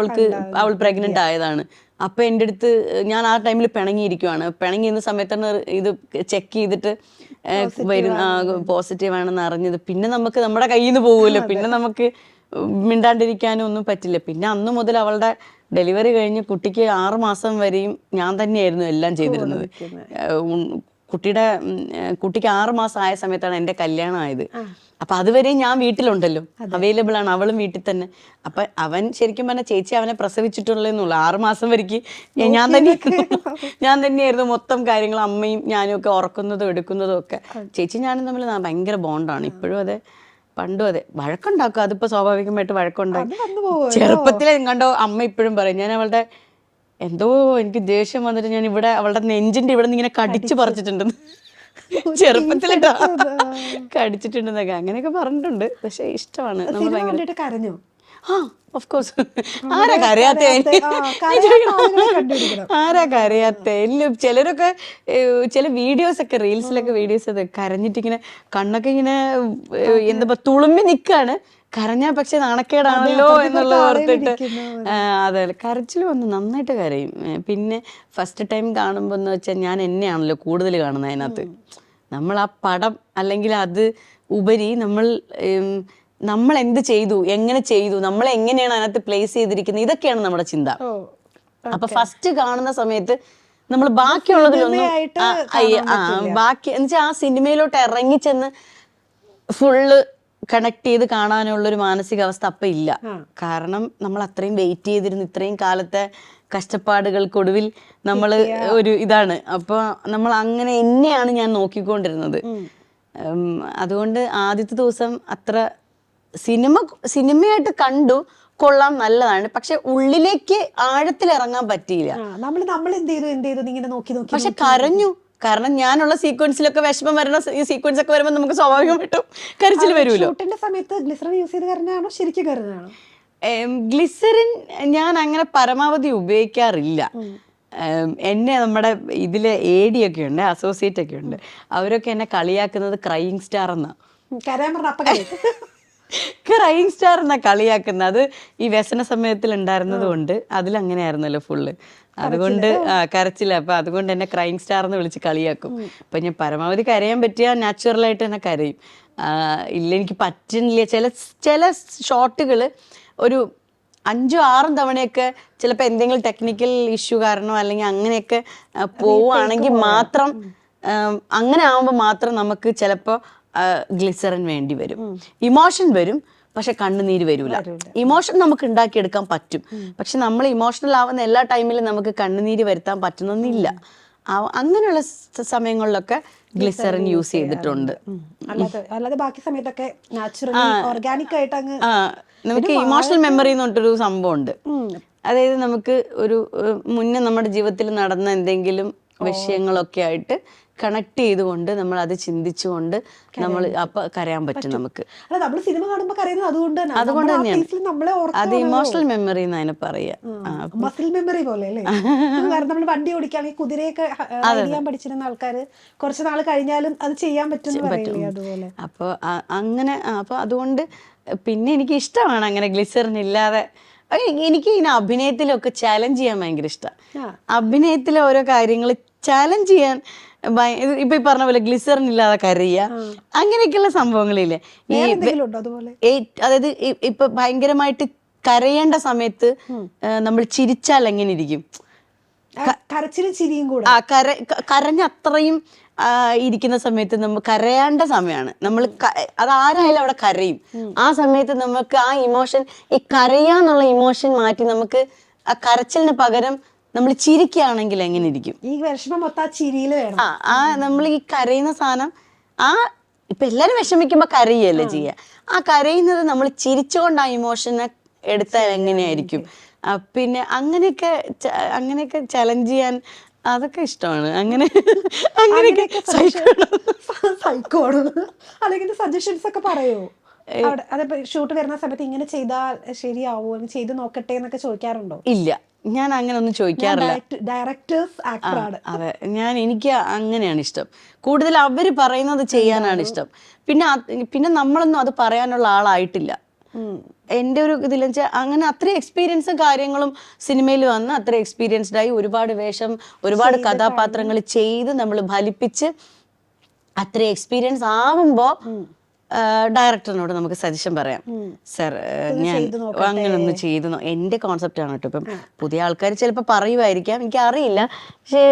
അവൾ പ്രഗ്നന്റ് ആയതാണ്. അപ്പൊ എൻ്റെ അടുത്ത് ഞാൻ ആ ടൈമിൽ പിണങ്ങിയിരിക്കുവാണ്. പിണങ്ങിയിരുന്ന സമയത്താണ് ഇത് ചെക്ക് ചെയ്തിട്ട് പോസിറ്റീവ് ആണെന്ന് അറിഞ്ഞത്. പിന്നെ നമുക്ക് നമ്മുടെ കയ്യിൽ നിന്ന് പോകുമല്ലോ, പിന്നെ നമുക്ക് മിണ്ടാണ്ടിരിക്കാനും ഒന്നും പറ്റില്ല. പിന്നെ അന്ന് മുതൽ അവളുടെ ഡെലിവറി കഴിഞ്ഞ് കുട്ടിക്ക് 6 മാസം വരെയും ഞാൻ തന്നെയായിരുന്നു എല്ലാം ചെയ്തിരുന്നത്. കുട്ടിക്ക് 6 മാസം ആയ സമയത്താണ് എൻ്റെ കല്യാണം ആയത്. അപ്പൊ അതുവരെ ഞാൻ വീട്ടിലുണ്ടല്ലോ, അവൈലബിൾ ആണ്, അവളും വീട്ടിൽ തന്നെ. അപ്പൊ അവൻ ശരിക്കും പറഞ്ഞാൽ ചേച്ചി അവനെ പ്രസവിച്ചിട്ടുള്ളതെന്നുള്ള 6 മാസം വരയ്ക്ക് ഞാൻ തന്നെയായിരുന്നു മൊത്തം കാര്യങ്ങൾ, അമ്മയും ഞാനും ഒക്കെ ഉറക്കുന്നതും എടുക്കുന്നതും ഒക്കെ. ചേച്ചി ഞാനും തമ്മിൽ ഭയങ്കര ബോണ്ടാണ് ഇപ്പോഴും. അതെ, പണ്ടും അതെ. വഴക്കുണ്ടാക്കും, അതിപ്പോ സ്വാഭാവികമായിട്ട് വഴക്കുണ്ടാക്കും. ചെറുപ്പത്തിലെ കണ്ടോ അമ്മ ഇപ്പോഴും പറയും, ഞാൻ അവളുടെ എന്തോ എനിക്ക് ദേഷ്യം വന്നിട്ട് ഞാൻ ഇവിടെ അവളുടെ നെഞ്ചിന്റെ ഇവിടെ നിന്ന് ഇങ്ങനെ കടിച്ചു പറിച്ചിട്ടുണ്ടെന്ന്, ചെറുപ്പത്തിലിട്ടോ കടിച്ചിട്ടുണ്ടെന്നൊക്കെ അങ്ങനെയൊക്കെ പറഞ്ഞിട്ടുണ്ട്. പക്ഷെ ഇഷ്ടമാണ്. നമ്മൾ ഭയങ്കര കരഞ്ഞോ? Of course. ആരാ കരയാത്ത? ആരാ കരയാത്ത? എല്ലാം ചിലരൊക്കെ ചില വീഡിയോസ് ഒക്കെ റീൽസിലൊക്കെ വീഡിയോസ് അത് കരഞ്ഞിട്ടിങ്ങനെ കണ്ണൊക്കെ ഇങ്ങനെ എന്താ തുളുമ്പി നിൽക്കാണ്. കരഞ്ഞാ പക്ഷെ നാണക്കേടാണല്ലോ എന്നുള്ളത് ഓർത്തിട്ട് അതെ, കരച്ചിൽ വന്ന് നന്നായിട്ട് കരയും. പിന്നെ ഫസ്റ്റ് ടൈം കാണുമ്പോൾ എന്ന് വെച്ചാൽ ഞാൻ എന്നെയാണല്ലോ കൂടുതൽ കാണുന്നത് അതിനകത്ത്. നമ്മൾ ആ പടം അല്ലെങ്കിൽ അത് ഉപരി നമ്മൾ എന്ത് ചെയ്തു, എങ്ങനെ ചെയ്തു, നമ്മളെ എങ്ങനെയാണ് അതിനകത്ത് പ്ലേസ് ചെയ്തിരിക്കുന്നത്, ഇതൊക്കെയാണ് നമ്മുടെ ചിന്ത. അപ്പൊ ഫസ്റ്റ് കാണുന്ന സമയത്ത് നമ്മൾ ബാക്കിയുള്ളതിലൊന്നും ബാക്കി എന്നുവെച്ചാൽ ആ സിനിമയിലോട്ട് ഇറങ്ങിച്ചെന്ന് ഫുള്ള് കണക്ട് ചെയ്ത് കാണാനുള്ളൊരു മാനസികാവസ്ഥ അപ്പം ഇല്ല. കാരണം നമ്മൾ അത്രയും വെയിറ്റ് ചെയ്തിരുന്നു, ഇത്രയും കാലത്തെ കഷ്ടപ്പാടുകൾക്കൊടുവിൽ നമ്മൾ ഒരു ഇതാണ്. അപ്പോൾ നമ്മൾ അങ്ങനെ എന്നെയാണ് ഞാൻ നോക്കിക്കൊണ്ടിരുന്നത്. അതുകൊണ്ട് ആദ്യത്തെ ദിവസം അത്ര സിനിമയായിട്ട് കണ്ടു, കൊള്ളാം, നല്ലതാണ്. പക്ഷെ ഉള്ളിലേക്ക് ആഴത്തിൽ ഇറങ്ങാൻ പറ്റിയില്ല. നമ്മൾ എന്ത് ചെയ്തു ഇങ്ങനെ നോക്കി പക്ഷെ കരഞ്ഞു. കാരണം ഞാനുള്ള സീക്വൻസിലൊക്കെ വിഷമം വരുന്ന ഈ സീക്വൻസ് ഒക്കെ വരുമ്പോൾ നമുക്ക് സ്വാഭാവികമായിട്ടും കരച്ചിൽ വരുമല്ലോ. ഷൂട്ടിന്റെ സമയത്ത് ഗ്ലിസറിൻ യൂസ് ചെയ്ത് കരുതാണോ ശരിക്കും കരുതാണോ? ഗ്ലിസറിൻ ഞാൻ അങ്ങനെ പരമാവധി ഉപയോഗിക്കാറില്ല. എന്നെ നമ്മുടെ ഇതിലെ AD ഒക്കെ ഉണ്ട്, അസോസിയേറ്റ് ഒക്കെ ഉണ്ട്, അവരൊക്കെ എന്നെ കളിയാക്കുന്നത് ക്രൈയിങ് സ്റ്റാർ എന്നാ. കരയാൻ പറഞ്ഞ അപ്പ കരയും. ക്രൈയിങ് സ്റ്റാർ എന്നാ കളിയാക്കുന്നത്. അത് ഈ വ്യസന സമയത്തിൽ ഉണ്ടായിരുന്നത് കൊണ്ട് അതിലങ്ങനെയായിരുന്നല്ലോ ഫുള്ള്, അതുകൊണ്ട് കരച്ചില്ല. അപ്പൊ അതുകൊണ്ട് എന്നെ ക്രൈയിങ് സ്റ്റാർ എന്ന് വിളിച്ച് കളിയാക്കും. അപ്പൊ ഞാൻ പരമാവധി കരയാൻ പറ്റിയാൽ നാച്ചുറലായിട്ട് തന്നെ കരയും. ഇല്ല എനിക്ക് പറ്റുന്നില്ല. ചില ഷോട്ടുകൾ ഒരു 5-6 തവണയൊക്കെ ചിലപ്പോൾ എന്തെങ്കിലും ടെക്നിക്കൽ ഇഷ്യൂ കാരണോ അല്ലെങ്കിൽ അങ്ങനെയൊക്കെ പോവുകയാണെങ്കിൽ മാത്രം, അങ്ങനെ ആവുമ്പോൾ മാത്രം നമുക്ക് ചിലപ്പോൾ ഗ്ലിസറിൻ വേണ്ടി വരും. ഇമോഷൻ വരും, പക്ഷെ കണ്ണുനീര് വരൂല. ഇമോഷൻ നമുക്ക് ഉണ്ടാക്കിയെടുക്കാൻ പറ്റും, പക്ഷെ നമ്മൾ ഇമോഷണൽ ആവുന്ന എല്ലാ ടൈമിലും നമുക്ക് കണ്ണുനീര് വരുത്താൻ പറ്റുന്നൊന്നുമില്ല. അങ്ങനെയുള്ള സമയങ്ങളിലൊക്കെ ഗ്ലിസറിൻ യൂസ് ചെയ്തിട്ടുണ്ട്. അല്ലാതെ ബാക്കി സമയത്തൊക്കെ നാച്ചുറലി ഓർഗാനിക് ആയിട്ട് അങ്ങ്. നമുക്ക് ഇമോഷണൽ മെമ്മറി എന്ന് പറഞ്ഞിട്ടൊരു സംഭവം ഉണ്ട്. അതായത് നമുക്ക് ഒരു മുന്നേ നമ്മുടെ ജീവിതത്തിൽ നടന്ന എന്തെങ്കിലും വിഷയങ്ങളൊക്കെ ആയിട്ട് കണക്ട് ചെയ്തുകൊണ്ട് നമ്മൾ അത് ചിന്തിച്ചുകൊണ്ട് നമ്മൾ അപ്പൊ കരയാൻ പറ്റും നമുക്ക്. നമ്മൾ സിനിമ കാണുമ്പോൾ കരയുന്നത് അതുകൊണ്ട് തന്നെയാണ്. അത് ഇമോഷണൽ മെമ്മറി എന്ന് അതിനെ പറയാ. മസിൽ മെമ്മറി പോലെ അല്ലേ? കാരണം നമ്മൾ വണ്ടി ഓടിക്കുകയാണെങ്കിൽ കുതിരയൊക്കെ ചെയ്യാൻ പഠിച്ചിരുന്ന ആൾക്കാര് കുറച്ച് നാൾ കഴിഞ്ഞാലും അത് ചെയ്യാൻ പറ്റും. അതുപോലെ അപ്പൊ അങ്ങനെ അപ്പൊ അതുകൊണ്ട് പിന്നെ എനിക്ക് ഇഷ്ടമാണ് അങ്ങനെ ഗ്ലിസറിൻ ഇല്ലാതെ. എനിക്ക് ഇങ്ങനെ അഭിനയത്തിലൊക്കെ ചാലഞ്ച് ചെയ്യാൻ ഭയങ്കര ഇഷ്ടമാണ്. അഭിനയത്തിലെ ഓരോ കാര്യങ്ങൾ ചാലഞ്ച് ചെയ്യാൻ ഇപ്പൊ ഈ പറഞ്ഞ പോലെ ഗ്ലിസറിൻ ഇല്ലാതെ കരയുക, അങ്ങനെയൊക്കെയുള്ള സംഭവങ്ങളില്ലേ. അതായത് ഇപ്പൊ ഭയങ്കരമായിട്ട് കരയേണ്ട സമയത്ത് നമ്മൾ ചിരിച്ചാൽ എങ്ങനെ ഇരിക്കും? കരച്ചിലും ചിരിയും കൂടെ കരഞ്ഞ അത്രയും ഇരിക്കുന്ന സമയത്ത് നമ്മൾ കരയേണ്ട സമയമാണ്. നമ്മൾ അതാരായാലും അവിടെ കരയും. ആ സമയത്ത് നമുക്ക് ആ ഇമോഷൻ, ഈ കരയാന്നുള്ള ഇമോഷൻ മാറ്റി നമുക്ക് ആ കരച്ചിലിന് പകരം നമ്മൾ ചിരിക്കുകയാണെങ്കിൽ എങ്ങനെ ഇരിക്കും? ഈ വിഷമം മൊത്തം ചിരിയിൽ വേണം. നമ്മൾ ഈ കരയുന്ന സാധനം ഇപ്പൊ എല്ലാരും വിഷമിക്കുമ്പോ കരയല്ലേ ചെയ്യുക. ആ കരയുന്നത് നമ്മൾ ചിരിച്ചുകൊണ്ട് ആ ഇമോഷനെ എടുത്താൽ എങ്ങനെയായിരിക്കും? പിന്നെ അങ്ങനെയൊക്കെ ചലഞ്ച് ചെയ്യാൻ അതൊക്കെ ഇഷ്ടമാണ്. അങ്ങനെയൊക്കെ സൈക്കോണ്. അല്ലെങ്കിൽ സജഷൻസ് ഒക്കെ പറയോ? അതേപോലെ ഷൂട്ട് വരുന്ന സമയത്ത് ഇങ്ങനെ ചെയ്താൽ ശരിയാവോ, ചെയ്ത് നോക്കട്ടെ എന്നൊക്കെ ചോദിക്കാറുണ്ടോ? ഇല്ല, ഞാൻ അങ്ങനെ ഒന്നും ചോദിക്കാറില്ല. ഡയറക്ടേഴ്സ് ആക്ടറാണ്. അതെ, എനിക്ക് അങ്ങനെയാണ് ഇഷ്ടം. കൂടുതൽ അവര് പറയുന്നത് ചെയ്യാനാണ് ഇഷ്ടം. പിന്നെ നമ്മളൊന്നും അത് പറയാനുള്ള ആളായിട്ടില്ല. എൻ്റെ ഒരു ഇതിലെന്ന് വെച്ചാൽ അങ്ങനെ അത്രയും എക്സ്പീരിയൻസും കാര്യങ്ങളും സിനിമയിൽ വന്ന് അത്ര എക്സ്പീരിയൻസ്ഡ് ആയി ഒരുപാട് വേഷം, ഒരുപാട് കഥാപാത്രങ്ങൾ ചെയ്ത് നമ്മൾ ഫലിപ്പിച്ച് അത്ര എക്സ്പീരിയൻസ് ആവുമ്പോൾ ഡയറക്ടറിനോട് നമുക്ക് സജഷൻ പറയാം. സർ, ഞാൻ അങ്ങനെ ഒന്ന് ചെയ്തു. എൻ്റെ കോൺസെപ്റ്റ് ആണ് കേട്ടോ. ഇപ്പം പുതിയ ആൾക്കാർ ചിലപ്പോൾ പറയുമായിരിക്കാം, എനിക്ക് അറിയില്ല. പക്ഷേ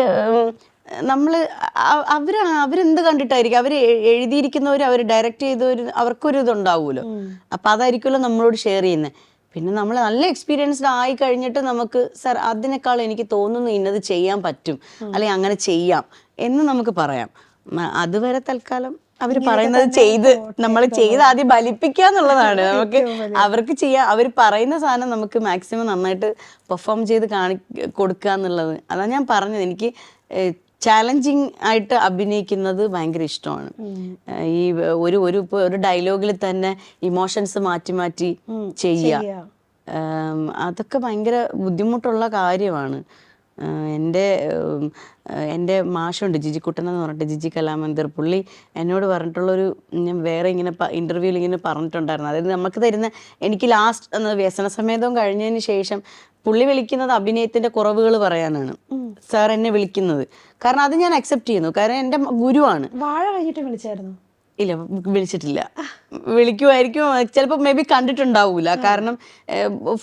അവരെന്ത് കണ്ടിട്ടായിരിക്കും അവർ എഴുതിയിരിക്കുന്നവർ, അവർ ഡയറക്റ്റ് ചെയ്തവർ, അവർക്കൊരു ഇതുണ്ടാവുമല്ലോ. അപ്പം അതായിരിക്കുമല്ലോ നമ്മളോട് ഷെയർ ചെയ്യുന്നത്. പിന്നെ നമ്മൾ നല്ല എക്സ്പീരിയൻസ്ഡ് ആയി കഴിഞ്ഞിട്ട് നമുക്ക് സർ അതിനേക്കാൾ എനിക്ക് തോന്നുന്നു ഇന്നത് ചെയ്യാൻ പറ്റും, അല്ലെങ്കിൽ അങ്ങനെ ചെയ്യാം എന്ന് നമുക്ക് പറയാം. അതുവരെ തൽക്കാലം അവർ പറയുന്നത് നമ്മൾ ചെയ്ത് ആദ്യം ഫലിപ്പിക്കുക എന്നുള്ളതാണ് നമുക്ക്. അവർക്ക് ചെയ്യാം, അവർ പറയുന്ന സാധനം നമുക്ക് മാക്സിമം നന്നായിട്ട് പെർഫോം ചെയ്ത് കൊടുക്കുക എന്നുള്ളത്. അതാണ് ഞാൻ പറഞ്ഞത്. എനിക്ക് ചാലഞ്ചിങ് ആയിട്ട് അഭിനയിക്കുന്നത് ഭയങ്കര ഇഷ്ടമാണ്. ഈ ഒരു ഡയലോഗിൽ തന്നെ ഇമോഷൻസ് മാറ്റി മാറ്റി ചെയ്യുക, അതൊക്കെ ഭയങ്കര ബുദ്ധിമുട്ടുള്ള കാര്യമാണ്. എൻ്റെ മാഷുണ്ട് ജിജിക്കുട്ടൻ എന്ന് പറഞ്ഞിട്ട്, ജിജി കലാമന്ദിർ. പുള്ളി എന്നോട് പറഞ്ഞിട്ടുള്ളൊരു, ഞാൻ വേറെ ഇങ്ങനെ ഇൻ്റർവ്യൂവിൽ ഇങ്ങനെ പറഞ്ഞിട്ടുണ്ടായിരുന്നു. അതായത് നമുക്ക് തരുന്ന, എനിക്ക് ലാസ്റ്റ് വ്യസന സമേതവും കഴിഞ്ഞതിന് ശേഷം പുള്ളി വിളിക്കുന്നത് അഭിനയത്തിൻ്റെ കുറവുകൾ പറയാനാണ് സാർ എന്നെ വിളിക്കുന്നത്. കാരണം അത് ഞാൻ അക്സെപ്റ്റ് ചെയ്യുന്നു, കാരണം എൻ്റെ ഗുരുവാണ്. വാഴ കഴിഞ്ഞിട്ട് വിളിച്ചായിരുന്നു? ഇല്ല, വിളിച്ചിട്ടില്ല. വിളിക്കുമായിരിക്കും ചിലപ്പോൾ, മേ ബി കണ്ടിട്ടുണ്ടാവൂല. കാരണം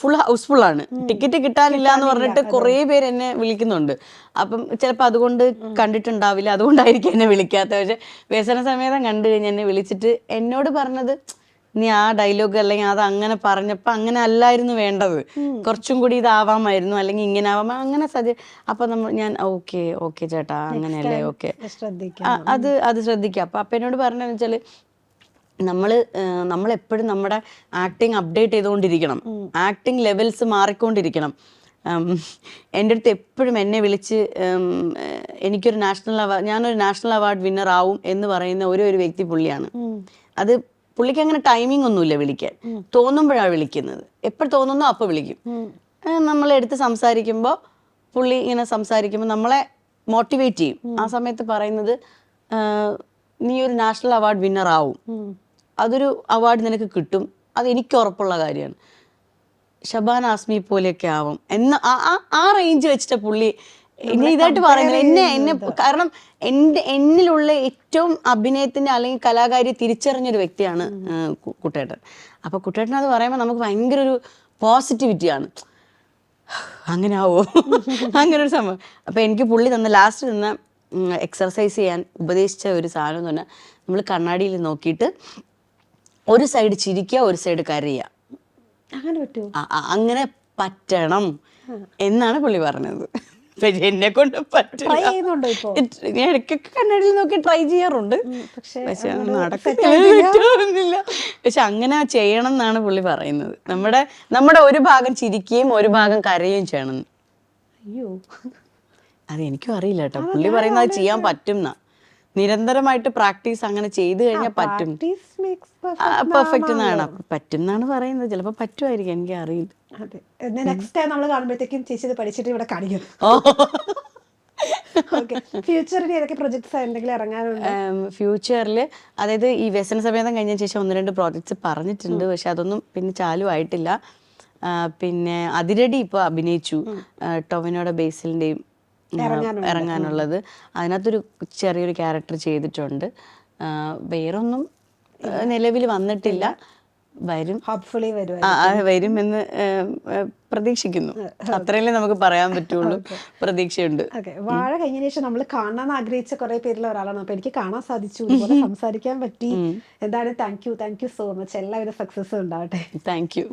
ഫുൾ ഹൗസ്ഫുൾ ആണ്, ടിക്കറ്റ് കിട്ടാനില്ല എന്ന് പറഞ്ഞിട്ട് കുറേ പേര് എന്നെ വിളിക്കുന്നുണ്ട്. അപ്പം ചിലപ്പോൾ അതുകൊണ്ട് കണ്ടിട്ടുണ്ടാവില്ല, അതുകൊണ്ടായിരിക്കും എന്നെ വിളിക്കാത്തത്. പക്ഷെ വ്യസന സമേതം കണ്ടു കഴിഞ്ഞ് എന്നെ വിളിച്ചിട്ട് എന്നോട് പറഞ്ഞത്, നീ ആ ഡയലോഗ് അല്ലെങ്കിൽ അത് അങ്ങനെ പറഞ്ഞപ്പോൾ അങ്ങനെ അല്ലായിരുന്നു വേണ്ടത്, കുറച്ചും കൂടി ഇതാവാമായിരുന്നു, അല്ലെങ്കിൽ ഇങ്ങനെ ആവാം, അങ്ങനെ അപ്പൊ ഞാൻ ഓക്കെ ചേട്ടാ അങ്ങനെയല്ലേ, ഓക്കെ അത് ശ്രദ്ധിക്കാം. അപ്പൊ എന്നോട് പറഞ്ഞതെന്ന് വെച്ചാല്, നമ്മളെപ്പോഴും നമ്മുടെ ആക്ടിങ് അപ്ഡേറ്റ് ചെയ്തുകൊണ്ടിരിക്കണം, ആക്ടിങ് ലെവൽസ് മാറിക്കൊണ്ടിരിക്കണം. എൻ്റെ അടുത്ത് എപ്പോഴും എന്നെ വിളിച്ച് എനിക്കൊരു ഞാനൊരു നാഷണൽ അവാർഡ് വിന്നർ ആവും എന്ന് പറയുന്ന ഒരു വ്യക്തി പുള്ളിയാണ്. അത് പുള്ളിക്ക് അങ്ങനെ ടൈമിംഗ് ഒന്നുമില്ല വിളിക്കാൻ, തോന്നുമ്പോഴാണ് വിളിക്കുന്നത്. എപ്പോൾ തോന്നുന്നോ അപ്പോൾ വിളിക്കും. നമ്മളെടുത്ത് സംസാരിക്കുമ്പോൾ പുള്ളി ഇങ്ങനെ സംസാരിക്കുമ്പോൾ നമ്മളെ മോട്ടിവേറ്റ് ചെയ്യും. ആ സമയത്ത് പറയുന്നത് നീ ഒരു നാഷണൽ അവാർഡ് വിന്നർ ആവും, അതൊരു അവാർഡ് നിനക്ക് കിട്ടും, അത് എനിക്ക് ഉറപ്പുള്ള കാര്യമാണ്, ഷബാന ആസ്മി പോലെയൊക്കെ ആവും എന്ന് ആ റേഞ്ച് വെച്ചിട്ട് പുള്ളി ഇനി ഇതായിട്ട് പറയുന്നത് എന്നെ കാരണം എന്നിലുള്ള ഏറ്റവും അഭിനയത്തിന്റെ അല്ലെങ്കിൽ കലാകാരി തിരിച്ചറിഞ്ഞൊരു വ്യക്തിയാണ് കുട്ടേട്ടൻ. അപ്പൊ കുട്ടേട്ടൻ അത് പറയുമ്പോൾ നമുക്ക് ഭയങ്കര ഒരു പോസിറ്റിവിറ്റിയാണ്. അങ്ങനെ ആവോ അങ്ങനെ ഒരു സംഭവം. അപ്പൊ എനിക്ക് പുള്ളി ലാസ്റ്റ് തന്ന എക്സർസൈസ് ചെയ്യാൻ ഉപദേശിച്ച ഒരു സാധനം എന്ന് പറഞ്ഞാൽ, നമ്മൾ കണ്ണാടിയിൽ നോക്കിയിട്ട് ഒരു സൈഡ് ചിരിക്കുക, ഒരു സൈഡ് കരയുക. അങ്ങനെ പറ്റുമോ? അങ്ങനെ പറ്റണം എന്നാണ് പുള്ളി പറഞ്ഞത്. എന്നെ കൊണ്ട് പറ്റില്ല. ഞാൻ ഇടയ്ക്കൊക്കെ കണ്ണാടിയിൽ നോക്കി ട്രൈ ചെയ്യാറുണ്ട്, പക്ഷെ നടക്കുന്നില്ല. പക്ഷെ അങ്ങനെ ചെയ്യണം എന്നാണ് പുള്ളി പറയുന്നത്. നമ്മുടെ ഒരു ഭാഗം ചിരിക്കുകയും ഒരു ഭാഗം കരയുകയും ചെയ്യണം. അയ്യോ, അതെനിക്കും അറിയില്ല കേട്ടോ. പുള്ളി പറയുന്നത് അത് ചെയ്യാൻ പറ്റും എന്നാ. നിരന്തരമായിട്ട് പ്രാക്ടീസ് അങ്ങനെ ചെയ്തു കഴിഞ്ഞാൽ പറ്റും, പെർഫെക്റ്റ് എന്നാണ് പറ്റും എന്നാണ് പറയുന്നത്. ചിലപ്പോൾ പറ്റുമായിരിക്കും, എനിക്ക് അറിയില്ല. നെക്സ്റ്റ് ടൈം നമ്മൾ കാണുമ്പോഴത്തേക്കും ചേച്ചി ഇത് പഠിച്ചിട്ട് ഇവിടെ കാണിക്കും. ഫ്യൂച്ചറിൽ ഏതൊക്കെ പ്രൊജക്ട്സ് എന്തെങ്കിലും ഇറങ്ങാനുണ്ട്? ഫ്യൂച്ചറിൽ അതായത് ഈ വ്യസന സമേതം കഴിഞ്ഞ ശേഷം 1-2 പ്രോജക്ട്സ് പറഞ്ഞിട്ടുണ്ട്, പക്ഷെ അതൊന്നും പിന്നെ ചാലു ആയിട്ടില്ല. പിന്നെ അതിരടി ഇപ്പോൾ അഭിനയിച്ചു, ടൊവിനോയുടെ ബേസിലിൻ്റെയും ഇറങ്ങാനുള്ളത്. അതിനകത്തൊരു ചെറിയൊരു ക്യാരക്ടർ ചെയ്തിട്ടുണ്ട്. വേറൊന്നും നിലവിൽ വന്നിട്ടില്ല. വരും, ഹോപ്പ്ഫുള്ളി വരുമെന്ന് പ്രതീക്ഷിക്കുന്നു. അത്രയല്ലേ നമുക്ക് പറയാൻ പറ്റുള്ളൂ. പ്രതീക്ഷയുണ്ട്. വാഴ കഴിഞ്ഞ ശേഷം നമ്മൾ കാണാൻ ആഗ്രഹിച്ച കുറെ പേരിൽ ഒരാളാണ്. അപ്പൊ എനിക്ക് കാണാൻ സാധിച്ചു, ഇതുപോലെ സംസാരിക്കാൻ പറ്റി. എന്തായാലും താങ്ക് യു സോ മച്ച്. എല്ലാവിധ സക്സസ്സും ഉണ്ടാവട്ടെ. Thank you.